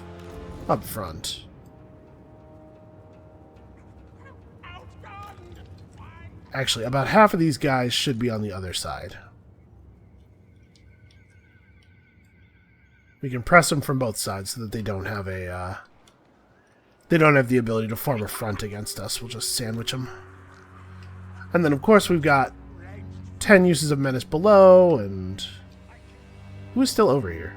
up front. Actually, about half of these guys should be on the other side. We can press them from both sides so that they don't have a they don't have the ability to form a front against us. We'll just sandwich them. And then, of course, we've got 10 uses of Menace below, and... who's still over here?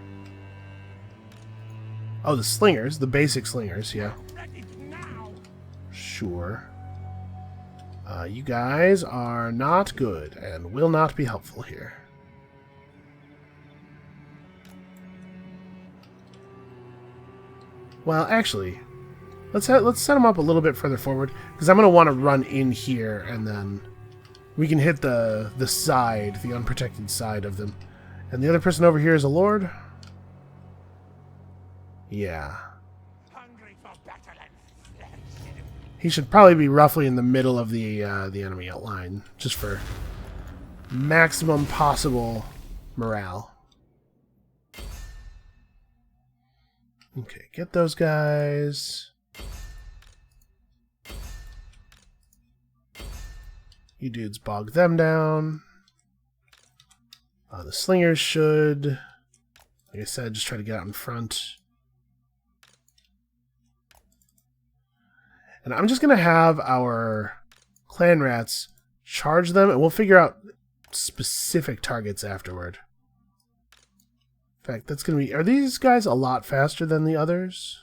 Oh, the slingers. The basic slingers, yeah. Sure. You guys are not good and will not be helpful here. Well, actually, let's set them up a little bit further forward, because I'm going to want to run in here, and then we can hit the side, the unprotected side of them. And the other person over here is a lord. Yeah. Hungry for battle and flesh. He should probably be roughly in the middle of the enemy outline, just for maximum possible morale. Okay, get those guys. You dudes bog them down. The slingers should, like I said, just try to get out in front. And I'm just going to have our clan rats charge them, and we'll figure out specific targets afterward. In fact, that's going to be... Are these guys a lot faster than the others?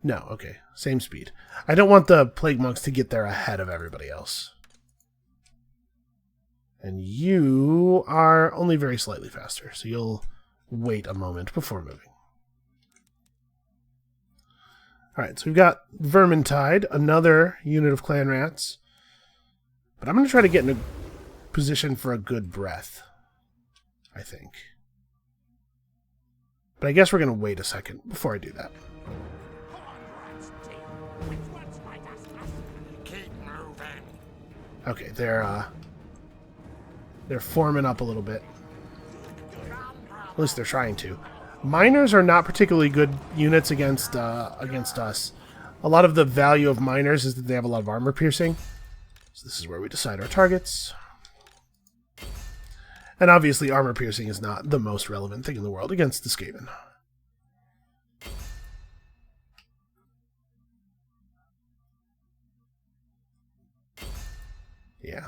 No, okay. Same speed. I don't want the plague monks to get there ahead of everybody else. And you are only very slightly faster, so you'll wait a moment before moving. Alright, so we've got Vermintide, another unit of clan rats. But I'm going to try to get in a position for a good breath, I think. But I guess we're going to wait a second before I do that. Come on, rats, team. Which one's my dust? Keep moving. Okay, they're forming up a little bit. At least they're trying to. Miners are not particularly good units against us. A lot of the value of miners is that they have a lot of armor piercing. So this is where we decide our targets. And obviously armor piercing is not the most relevant thing in the world against the Skaven. Yeah.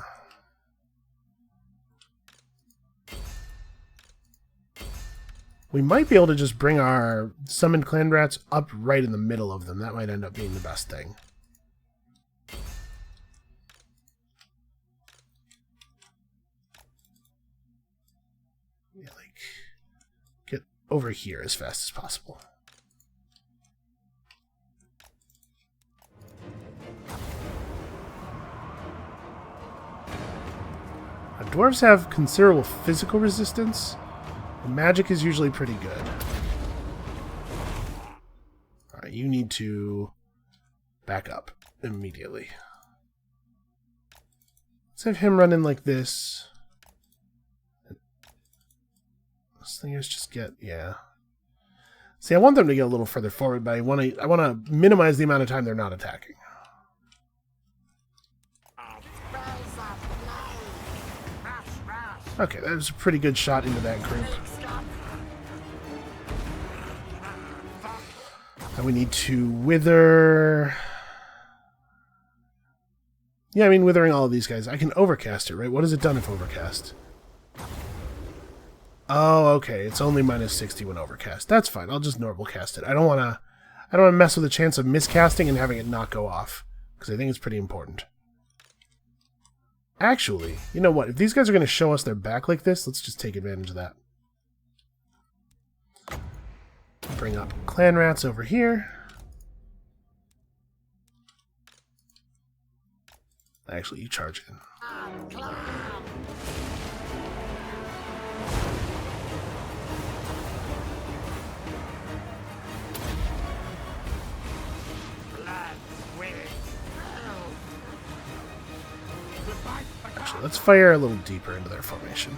We might be able to just bring our summoned clan rats up right in the middle of them. That might end up being the best thing. Yeah, like, get over here as fast as possible. Now, dwarves have considerable physical resistance. Magic is usually pretty good. Alright, you need to back up immediately. Let's have him run in like this. Slingers just get, yeah. See, I want them to get a little further forward, but I want to minimize the amount of time they're not attacking. Okay, that was a pretty good shot into that group. Now we need to wither... Yeah, I mean, withering all of these guys. I can overcast it, right? What has it done if overcast? Oh, okay. It's only -60 when overcast. That's fine. I'll just normal cast it. I don't want to mess with the chance of miscasting and having it not go off, because I think it's pretty important. Actually, you know what? If these guys are going to show us their back like this, let's just take advantage of that. Bring up clan rats over here. Actually, you charge in. Actually, let's fire a little deeper into their formation.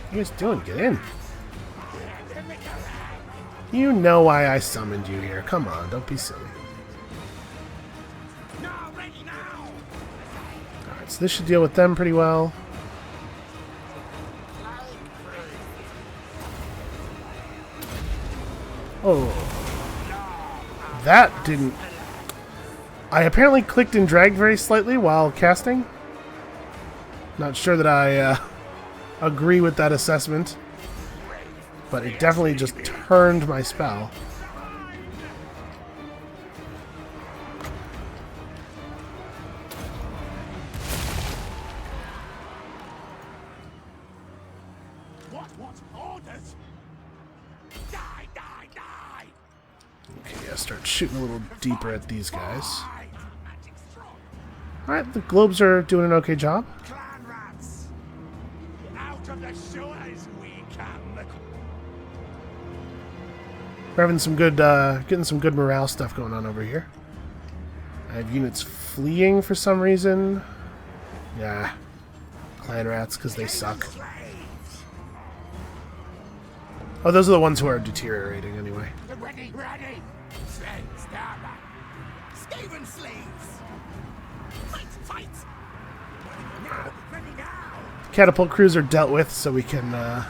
What are you guys doing? Get in. You know why I summoned you here. Come on, don't be silly. Alright, so this should deal with them pretty well. Oh. That didn't... I apparently clicked and dragged very slightly while casting. Not sure that I agree with that assessment. But it definitely just turned my spell. What orders? Die, die, die! Okay, yeah, start shooting a little deeper at these guys. Alright, the globes are doing an okay job. Clan rats! Out of the sewers we come! We're having some good, getting some good morale stuff going on over here. I have units fleeing for some reason. Yeah, clan rats, because they suck. Oh, those are the ones who are deteriorating anyway. Ready, ready! Starman! Skaven slaves! Fight, fight! Now, ready now! Catapult crews are dealt with, so we can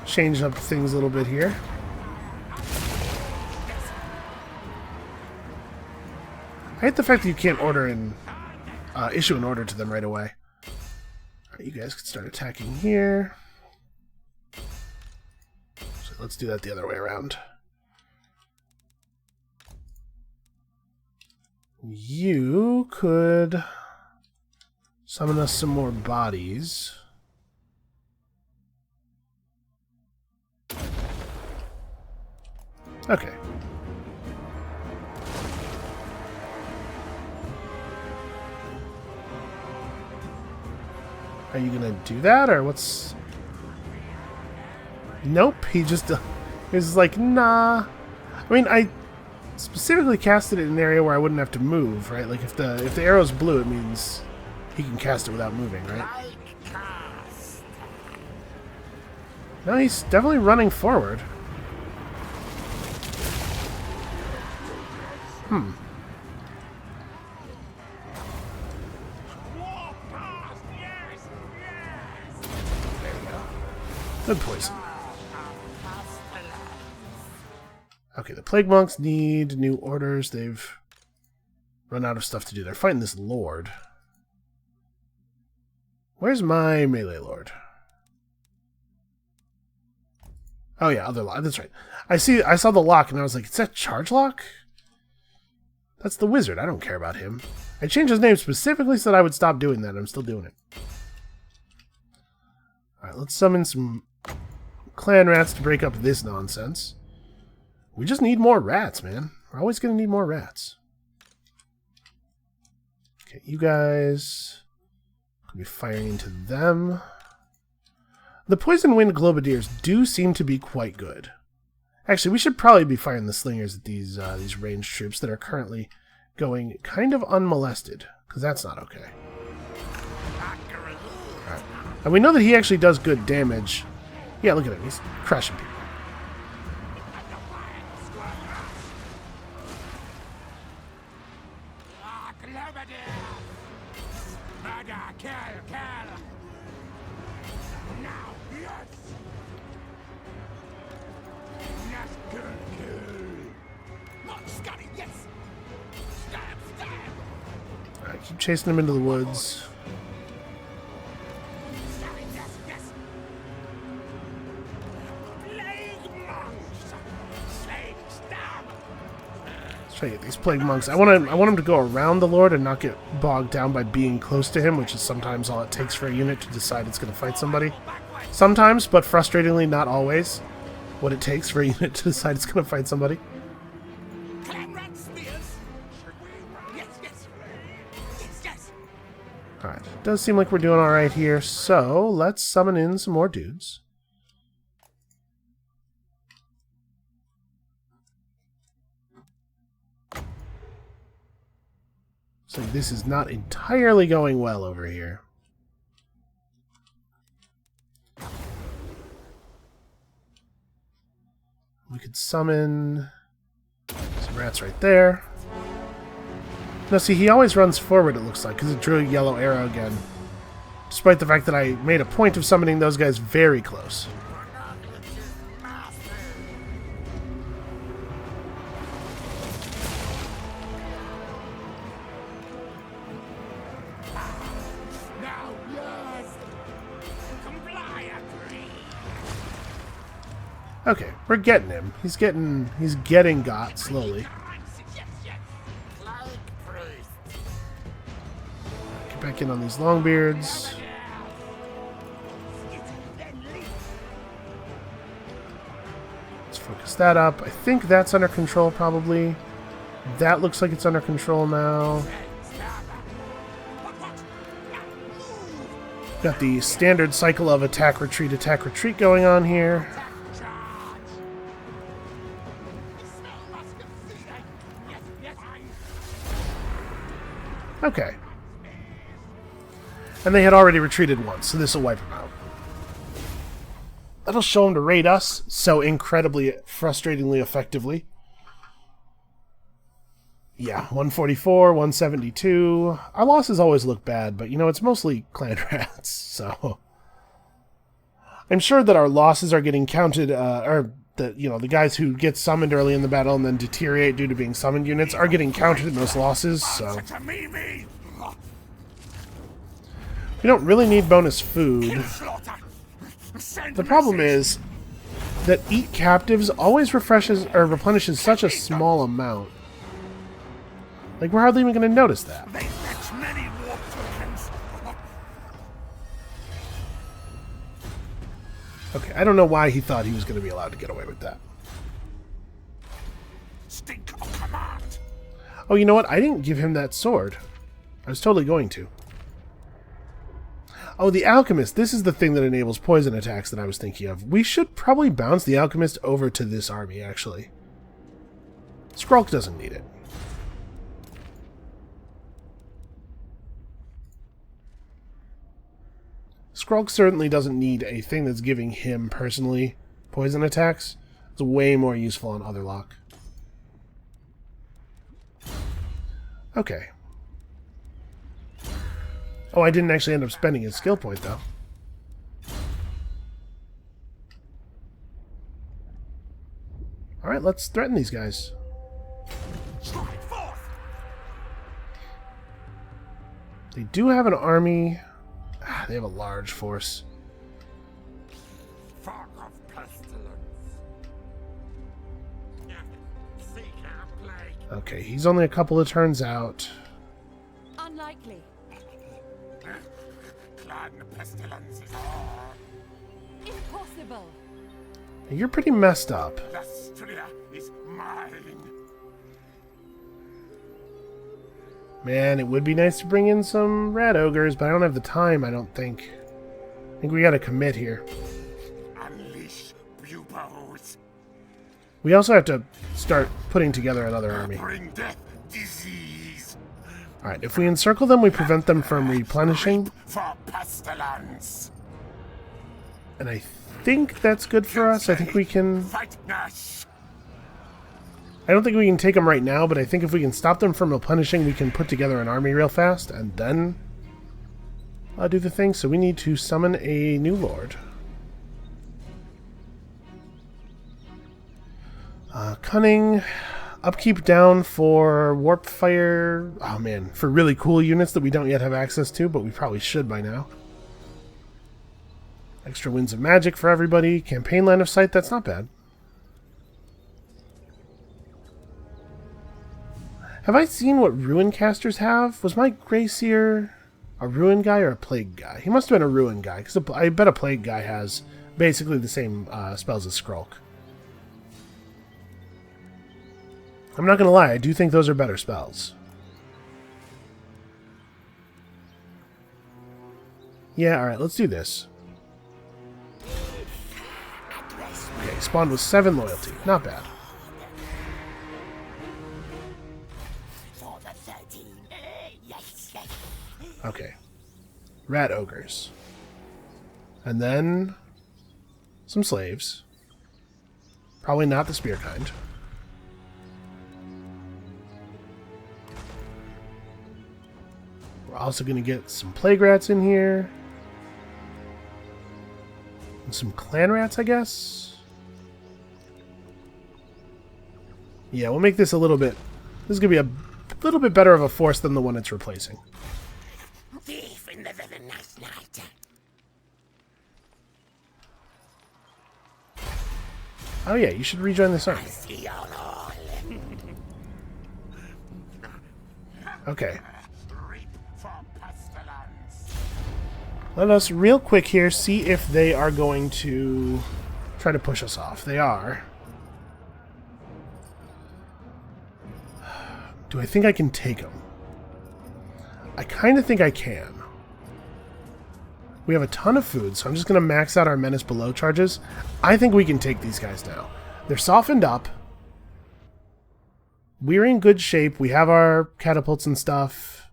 change up things a little bit here. I hate the fact that you can't order and issue an order to them right away. Alright, you guys can start attacking here. So let's do that the other way around. You could summon us some more bodies. Okay. Are you gonna do that, or what's... Nope, he just... He's like, nah. I mean, I specifically casted it in an area where I wouldn't have to move, right? Like, if the arrow's blue, it means he can cast it without moving, right? No, he's definitely running forward. Hmm. Good poison. Okay, the Plague Monks need new orders. They've run out of stuff to do. They're fighting this Lord. Where's my melee Lord? Oh yeah, other lock. That's right. I saw the lock and I was like, is that Charge Lock? That's the wizard. I don't care about him. I changed his name specifically so that I would stop doing that. I'm still doing it. Alright, let's summon some clan rats to break up this nonsense. We just need more rats, man. We're always going to need more rats. Okay, you guys can be firing into them. The Poison Wind Globadiers do seem to be quite good. Actually, we should probably be firing the slingers at these ranged troops that are currently going kind of unmolested, because that's not okay. Alright. And we know that he actually does good damage. Yeah, look at him. He's crushing people. Alright, keep chasing him into the woods. Try to get these plague monks. I want him to go around the Lord and not get bogged down by being close to him, which is sometimes all it takes for a unit to decide it's going to fight somebody. Sometimes, but frustratingly not always, what it takes for a unit to decide it's going to fight somebody. Alright, it does seem like we're doing alright here, so let's summon in some more dudes. So this is not entirely going well over here. We could summon some rats right there. Now see, he always runs forward, it looks like, because it drew a yellow arrow again. Despite the fact that I made a point of summoning those guys very close. Okay, we're getting him. He's getting got slowly. Get back in on these longbeards. Let's Focus that up. I think that's under control, probably. That looks like it's under control now. Got the standard cycle of attack, retreat going on here. Okay. And they had already retreated once, so this will wipe them out. That'll show them to raid us so incredibly, frustratingly effectively. Yeah, 144, 172. Our losses always look bad, but, you know, it's mostly clan rats, so... I'm sure that our losses are getting counted, or, that, you know, the guys who get summoned early in the battle and then deteriorate due to being summoned units are getting counted in those losses, so... We don't really need bonus food. The problem is that eat captives always replenishes such a small amount. Like, we're hardly even going to notice that. Okay, I don't know why he thought he was going to be allowed to get away with that. Oh, you know what? I didn't give him that sword. I was totally going to. Oh, the Alchemist. This is the thing that enables poison attacks that I was thinking of. We should probably bounce the Alchemist over to this army, actually. Skrolk doesn't need it. Skrolk certainly doesn't need a thing that's giving him, personally, poison attacks. It's way more useful on other lock. Okay. Oh, I didn't actually end up spending his skill point, though. Alright, let's threaten these guys. They do have an army. They have a large force. Fog of pestilence. Seek our plague. Okay, he's only a couple of turns out. Unlikely. Clad in pestilence is all. Impossible. You're pretty messed up. Lastria is mine. Man, it would be nice to bring in some rat ogres, but I don't have the time, I don't think. I think we gotta commit here. Unleash buboes. We also have to start putting together another army. Bring death, disease. Alright, if we encircle them, we prevent them from replenishing. For pestilence. And I think that's good for us. I think we can... Fight Nash. I don't think we can take them right now, but I think if we can stop them from replenishing, we can put together an army real fast, and then do the thing. So we need to summon a new lord. Cunning. Upkeep down for warp fire. Oh man, for really cool units that we don't yet have access to, but we probably should by now. Extra winds of magic for everybody. Campaign line of sight, that's not bad. Have I seen what Ruin casters have? Was my Grayseer a Ruin guy or a Plague guy? He must have been a Ruin guy, because I bet a Plague guy has basically the same spells as Skrolk. I'm not going to lie, I do think those are better spells. Yeah, alright, let's do this. Okay, spawned with 7 loyalty. Not bad. Okay. Rat ogres. And then some slaves. Probably not the spear kind. We're also going to get some plague rats in here. And some clan rats, I guess. Yeah, we'll make this a little bit... This is going to be a little bit better of a force than the one it's replacing. Thief in the nice night. Oh yeah, you should rejoin this army. See on all. Okay. Reap for pestilence. Let us real quick here see if they are going to try to push us off. They are. Do I think I can take them? I kind of think I can. We have a ton of food, so I'm just going to max out our menace below charges. I think we can take these guys now. They're softened up. We're in good shape. We have our catapults and stuff.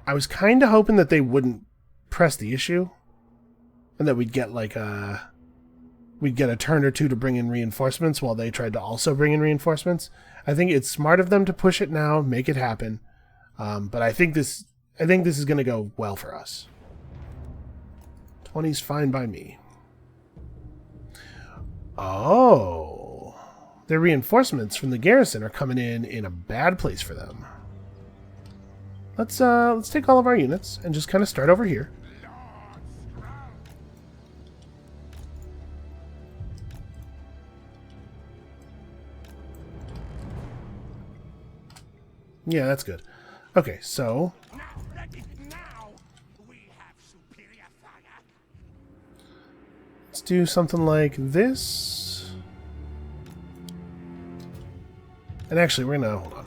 I was kind of hoping that they wouldn't press the issue. And that we'd get like a... We'd get a turn or two to bring in reinforcements while they tried to also bring in reinforcements. I think it's smart of them to push it now, make it happen. But I think this is going to go well for us. 20's fine by me. Oh, their reinforcements from the garrison are coming in a bad place for them. Let's take all of our units and just kind of start over here. Yeah, that's good. Okay, so let's do something like this. And actually, we're gonna hold on.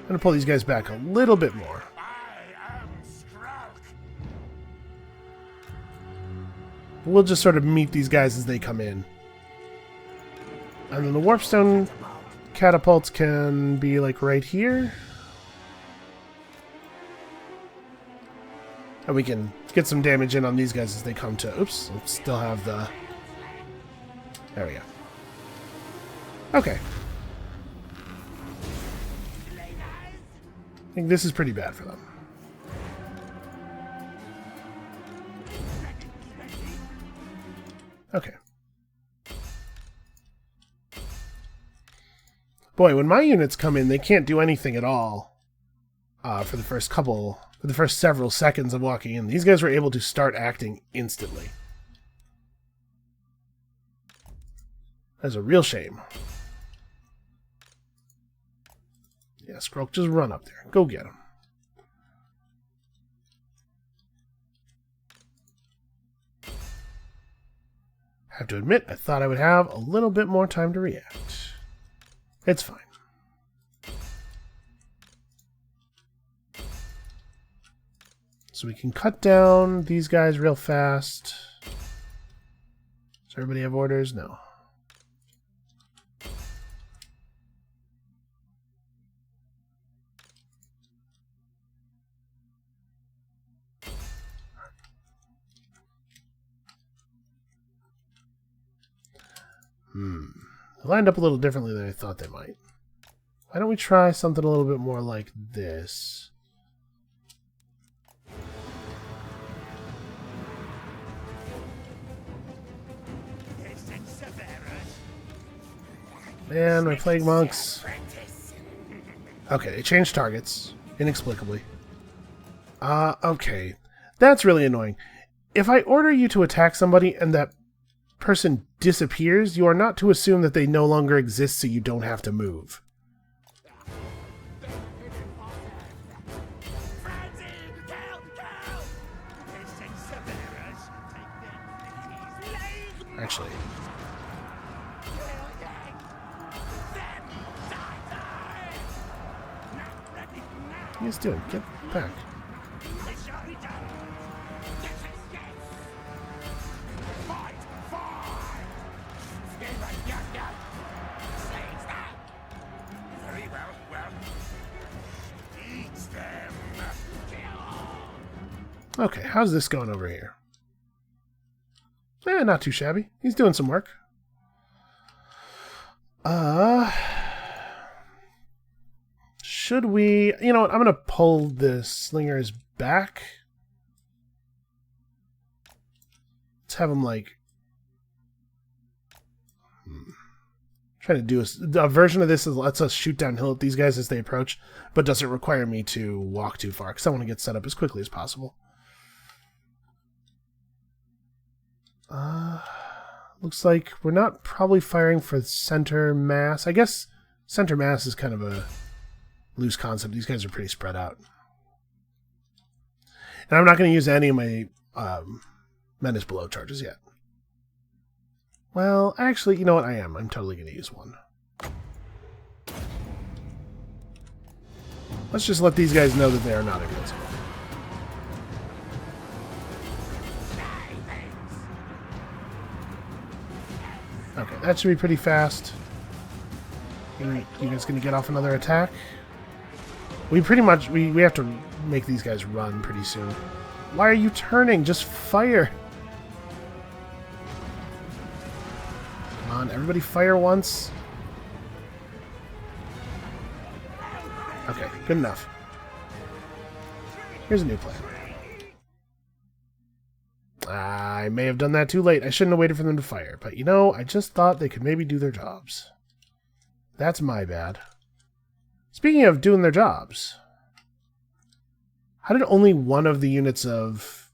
I'm gonna pull these guys back a little bit more. I am Skrolk. We'll just sort of meet these guys as they come in. And then the warpstone catapults can be like right here. And we can get some damage in on these guys as they come to... Oops, still have the... There we go. Okay. I think this is pretty bad for them. Okay. Boy, when my units come in, they can't do anything at all for the first several seconds of walking in. These guys were able to start acting instantly. That's a real shame. Yeah, Skrolk, just run up there. Go get him. Have to admit, I thought I would have a little bit more time to react. It's fine. So we can cut down these guys real fast. Does everybody have orders? No. They lined up a little differently than I thought they might. Why don't we try something a little bit more like this? Man, my plague monks. Okay, they changed targets. Inexplicably. Okay. That's really annoying. If I order you to attack somebody and that person disappears, you are not to assume that they no longer exist so you don't have to move. Actually. What are you guys doing? Get back. Okay, how's this going over here? Not too shabby. He's doing some work. Should we... You know what? I'm going to pull the slingers back. Let's have them, like... Trying to do a version of this that lets us shoot downhill at these guys as they approach, but doesn't require me to walk too far, because I want to get set up as quickly as possible. Looks like we're not probably firing for center mass. I guess center mass is kind of a loose concept. These guys are pretty spread out. And I'm not going to use any of my menace below charges yet. Well, actually, you know what? I am. I'm totally going to use one. Let's just let these guys know that they are not invincible. Okay, that should be pretty fast. You guys gonna get off another attack? We pretty much we have to make these guys run pretty soon. Why are you turning? Just fire! Come on, everybody fire once. Okay, good enough. Here's a new plan. I may have done that too late. I shouldn't have waited for them to fire. But, you know, I just thought they could maybe do their jobs. That's my bad. Speaking of doing their jobs, how did only one of the units of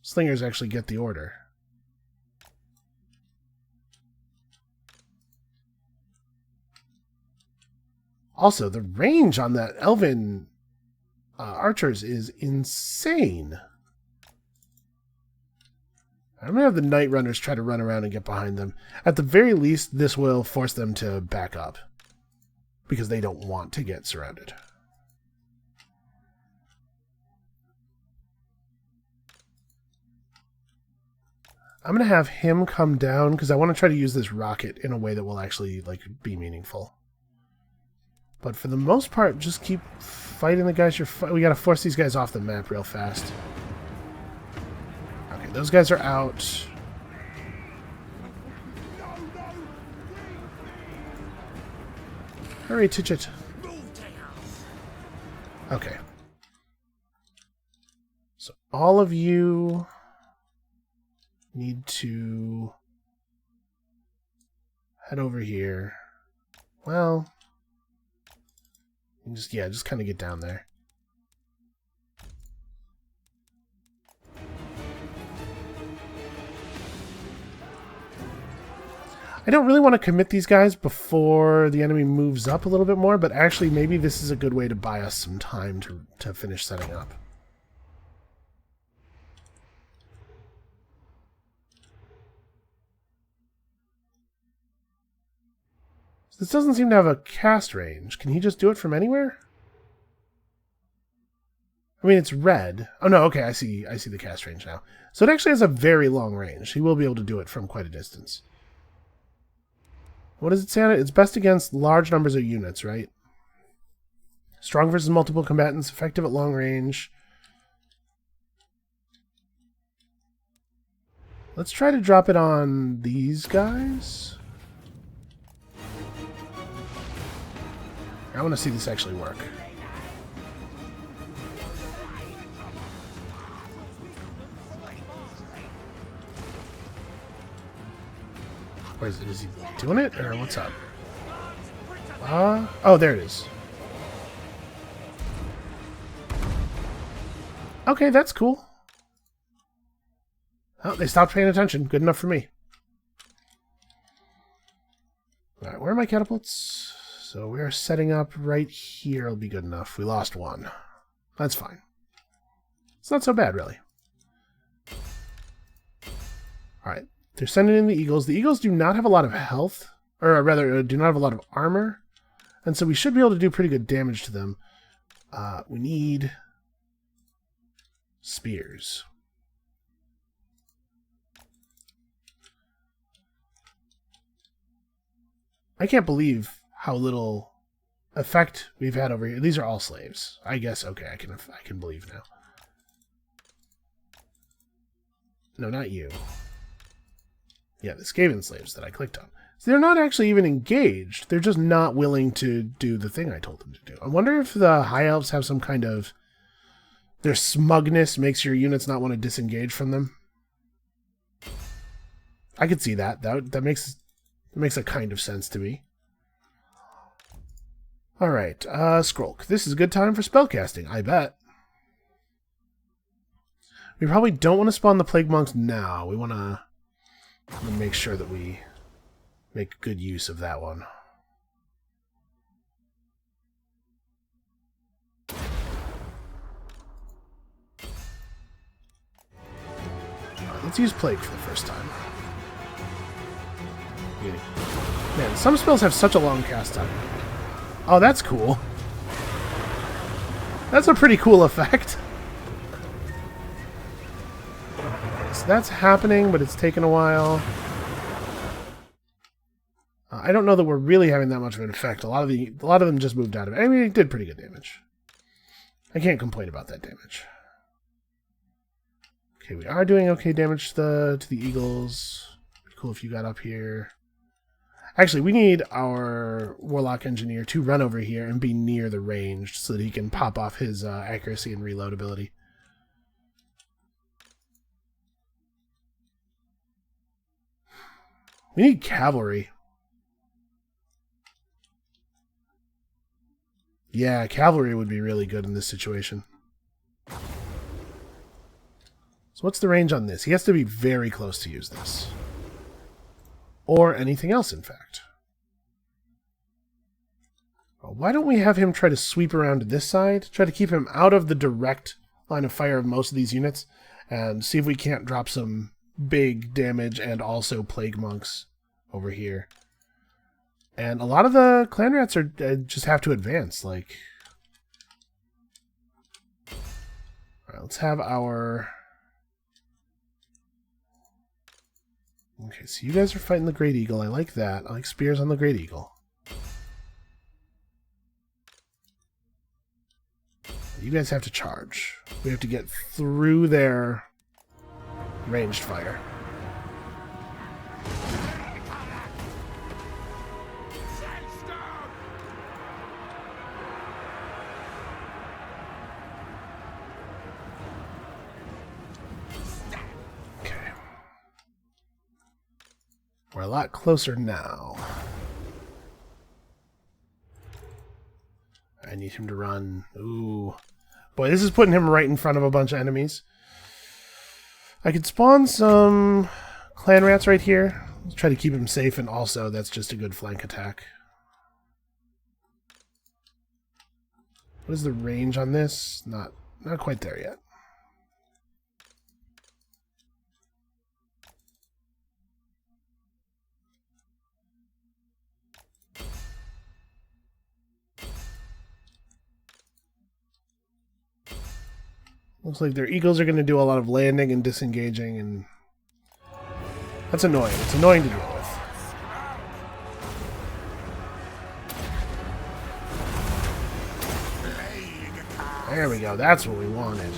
slingers actually get the order? Also, the range on that elven archers is insane. I'm going to have the Night Runners try to run around and get behind them. At the very least, this will force them to back up. Because they don't want to get surrounded. I'm going to have him come down because I want to try to use this rocket in a way that will actually be meaningful. But for the most part, just keep fighting the guys we got to force these guys off the map real fast. Okay, those guys are out. Hurry, Titchit. Okay. So all of you need to head over here. Well, just kind of get down there. I don't really want to commit these guys before the enemy moves up a little bit more, but actually maybe this is a good way to buy us some time to finish setting up. This doesn't seem to have a cast range. Can he just do it from anywhere? I mean, it's red. Oh, no, okay, I see the cast range now. So it actually has a very long range. He will be able to do it from quite a distance. What does it say on it? It's best against large numbers of units, right? Strong versus multiple combatants, effective at long range. Let's try to drop it on these guys. I want to see this actually work. Where is it? Is he doing it? Or what's up? Oh, there it is. Okay, that's cool. Oh, they stopped paying attention. Good enough for me. Alright, where are my catapults? So we're setting up right here. It'll be good enough. We lost one. That's fine. It's not so bad, really. Alright. They're sending in the eagles. The eagles do not have a lot of health. Or rather, do not have a lot of armor. And so we should be able to do pretty good damage to them. We need spears. I can't believe how little effect we've had over here. These are all slaves. I guess, okay, I can believe now. No, not you. Yeah, the Skaven slaves that I clicked on. So they're not actually even engaged. They're just not willing to do the thing I told them to do. I wonder if the High Elves have some kind of... Their smugness makes your units not want to disengage from them. I could see that. That makes a kind of sense to me. Alright, Skrolk. This is a good time for spellcasting, I bet. We probably don't want to spawn the Plague Monks now. We want to make sure that we make good use of that one. Alright, let's use Plague for the first time. Man, some spells have such a long cast time. Oh, that's cool. That's a pretty cool effect. So that's happening, but it's taken a while. I don't know that we're really having that much of an effect. A lot of them just moved out of it. I mean, it did pretty good damage. I can't complain about that damage. Okay, we are doing okay damage to the eagles. Pretty cool if you got up here. Actually, we need our warlock engineer to run over here and be near the range so that he can pop off his accuracy and reload ability. We need cavalry. Yeah, cavalry would be really good in this situation. So what's the range on this? He has to be very close to use this. Or anything else, in fact. Well, why don't we have him try to sweep around to this side? Try to keep him out of the direct line of fire of most of these units. And see if we can't drop some big damage and also plague monks over here. And a lot of the clan rats are just have to advance. Like, all right, let's have our. Okay, so you guys are fighting the Great Eagle. I like that. I like spears on the Great Eagle. You guys have to charge. We have to get through their ranged fire. We're a lot closer now. I need him to run. Ooh. Boy, this is putting him right in front of a bunch of enemies. I could spawn some clan rats right here. Let's try to keep him safe, and also that's just a good flank attack. What is the range on this? Not quite there yet. Looks like their eagles are going to do a lot of landing and disengaging, and that's annoying. It's annoying to deal with. There we go. That's what we wanted.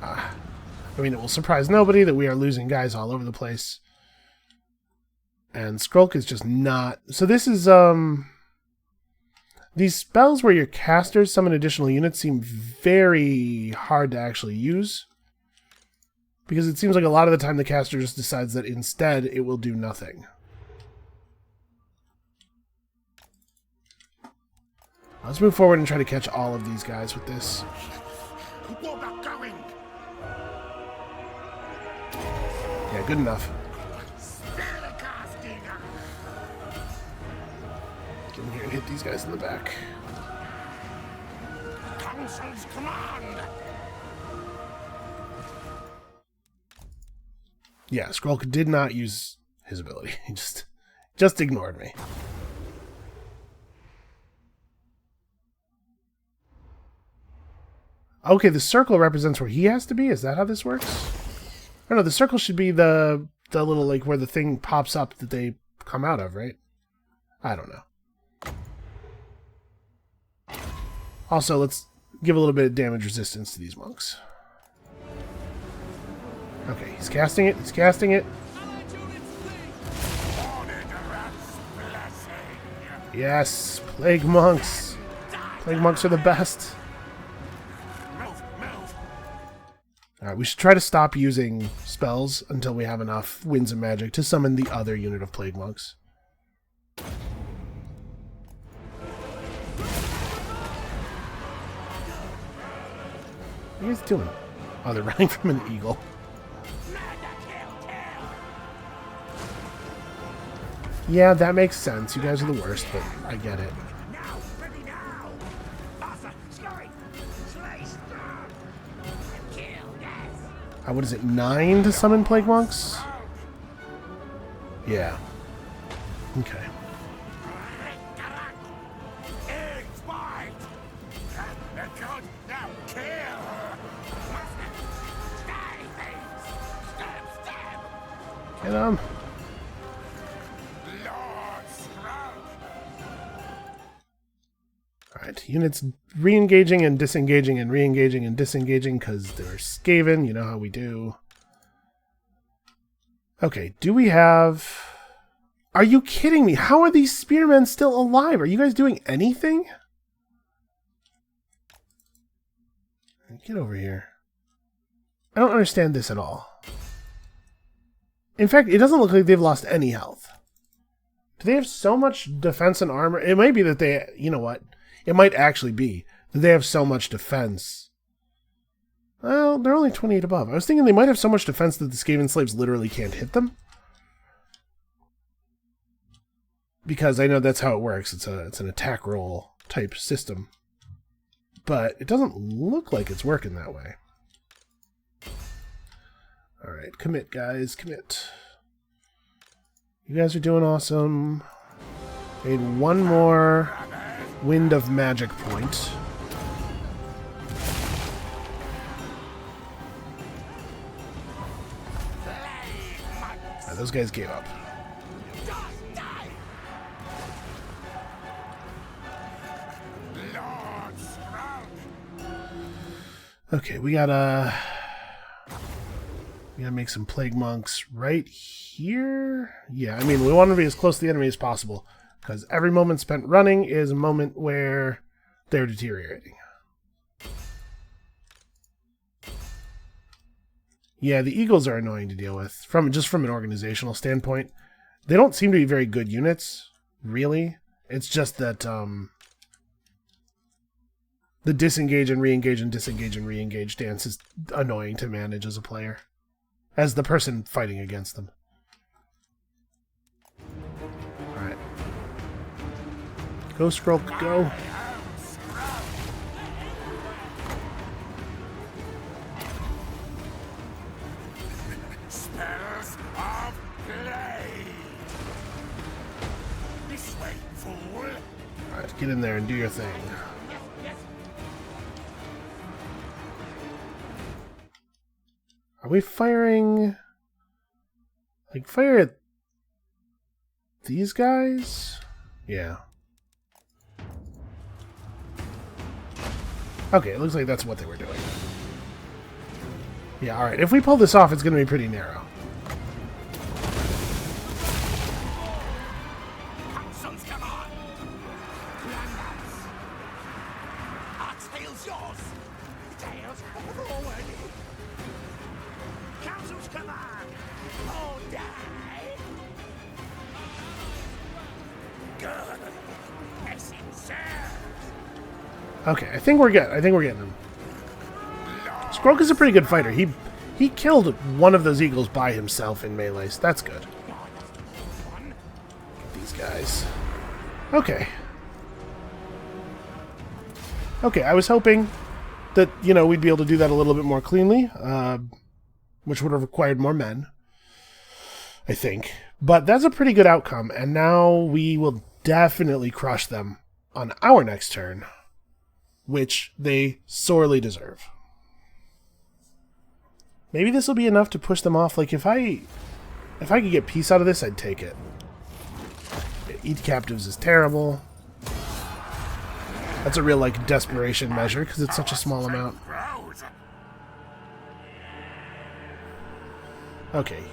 I mean, it will surprise nobody that we are losing guys all over the place. And Skrolk is just not... So this is... These spells where your casters summon additional units seem very hard to actually use. Because it seems like a lot of the time the caster just decides that instead it will do nothing. Let's move forward and try to catch all of these guys with this. Yeah, good enough. Get in here and hit these guys in the back. Council's command. Yeah, Skrolk did not use his ability. He just ignored me. Okay, the circle represents where he has to be? Is that how this works? I don't know, the circle should be the little, like, where the thing pops up that they come out of, right? I don't know. Also, let's give a little bit of damage resistance to these monks. Okay, he's casting it, he's casting it. Yes, plague monks. Plague monks are the best. Alright, we should try to stop using spells until we have enough winds of magic to summon the other unit of plague monks. What are you guys doing? Oh, they're running from an eagle. Yeah, that makes sense. You guys are the worst, but I get it. What is it, 9 to summon plague monks? Yeah. Okay. Get him. Lord Skrolk. Alright, units re-engaging and disengaging and re-engaging and disengaging because they're Skaven. You know how we do. Okay, do we have... Are you kidding me? How are these spearmen still alive? Are you guys doing anything? Get over here. I don't understand this at all. In fact, it doesn't look like they've lost any health. Do they have so much defense and armor? It might be that they... You know what? It might actually be that they have so much defense. Well, they're only 28 above. I was thinking they might have so much defense that the Skaven slaves literally can't hit them. Because I know that's how it works. It's an attack roll type system. But it doesn't look like it's working that way. Alright, commit, guys. Commit. You guys are doing awesome. Made one more Wind of Magic point. Right, those guys gave up. Okay, we gotta make some plague monks right here. Yeah, I mean, we want to be as close to the enemy as possible, because every moment spent running is a moment where they're deteriorating. Yeah, the eagles are annoying to deal with, just from an organizational standpoint. They don't seem to be very good units, really. It's just that the disengage and re-engage and disengage and re-engage dance is annoying to manage as a player. As the person fighting against them. Alright. Go, Skrolk, go. Spells of blade. This way, fool. Alright, get in there and do your thing. Are we firing... Like, fire at these guys? Yeah. Okay, it looks like that's what they were doing. Yeah, alright. If we pull this off, it's going to be pretty narrow. Come on. Our tail's yours. Tails forward. Council's command! Oh, die! Good! Excellent, sir! Okay, I think we're good. I think we're getting him. Skrolk is a pretty good fighter. He killed one of those eagles by himself in melee, so that's good. These guys. Okay. Okay, I was hoping that, you know, we'd be able to do that a little bit more cleanly. Which would have required more men, I think. But that's a pretty good outcome, and now we will definitely crush them on our next turn, which they sorely deserve. Maybe this will be enough to push them off. Like, if I could get peace out of this, I'd take it. Eat captives is terrible. That's a real, like, desperation measure, because it's such a small amount. Okay.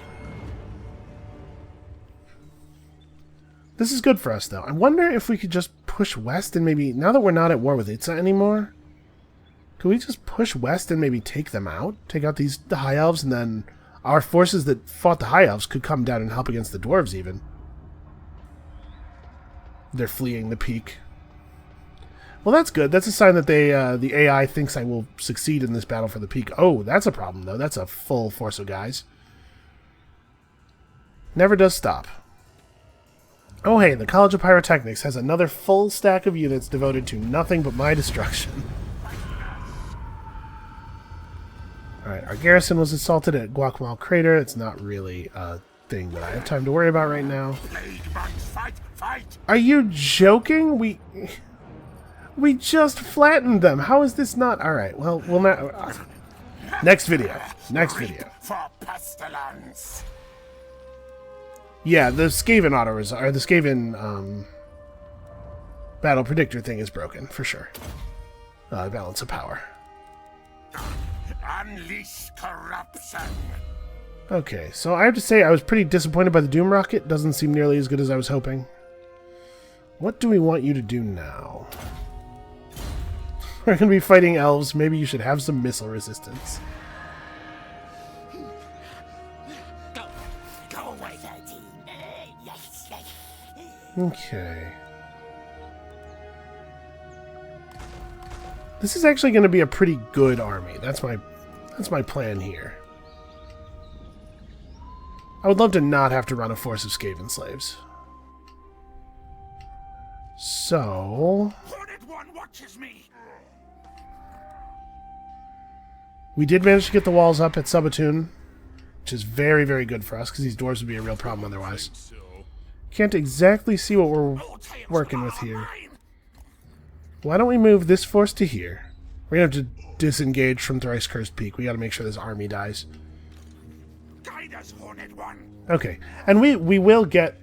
This is good for us, though. I wonder if we could just push west and maybe... Now that we're not at war with Itza anymore, could we just push west and maybe take them out? Take out the High Elves, and then our forces that fought the High Elves could come down and help against the Dwarves, even. They're fleeing the peak. Well, that's good. That's a sign that the AI thinks I will succeed in this battle for the peak. Oh, that's a problem, though. That's a full force of guys. Never does stop. Oh hey, the College of Pyrotechnics has another full stack of units devoted to nothing but my destruction. Alright, our garrison was assaulted at Guacamole Crater. It's not really a thing that I have time to worry about right now. Fight! Are you joking? We just flattened them. How is this not... Alright, well, we'll not... Next video. Next video. For pestilence. Yeah, the Skaven or the Skaven battle predictor thing is broken for sure. Balance of power. Unleash corruption. Okay, so I have to say I was pretty disappointed by the Doom Rocket. Doesn't seem nearly as good as I was hoping. What do we want you to do now? We're going to be fighting elves. Maybe you should have some missile resistance. Go away, 13. Yes. Okay. This is actually going to be a pretty good army. That's my plan here. I would love to not have to run a force of Skaven slaves. So Hornet One watches me. we did manage to get the walls up at Subatun, which is very, very good for us because these dwarves would be a real problem otherwise. Can't exactly see what we're working with here. Why don't we move this force to here? We're going to have to disengage from Thrice Cursed Peak. We got to make sure this army dies. Guide us, Hornet One. Okay, and we will get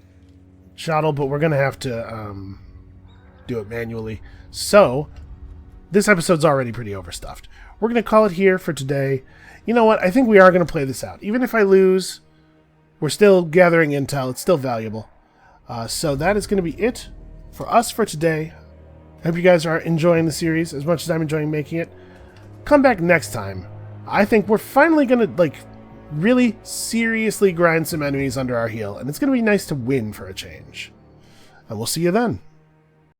Shuttle, but we're going to have to do it manually. So, this episode's already pretty overstuffed. We're going to call it here for today. You know what? I think we are going to play this out. Even if I lose, we're still gathering intel. It's still valuable. So that is going to be it for us for today. I hope you guys are enjoying the series as much as I'm enjoying making it. Come back next time. I think we're finally going to, really seriously grind some enemies under our heel, and it's going to be nice to win for a change. And we'll see you then.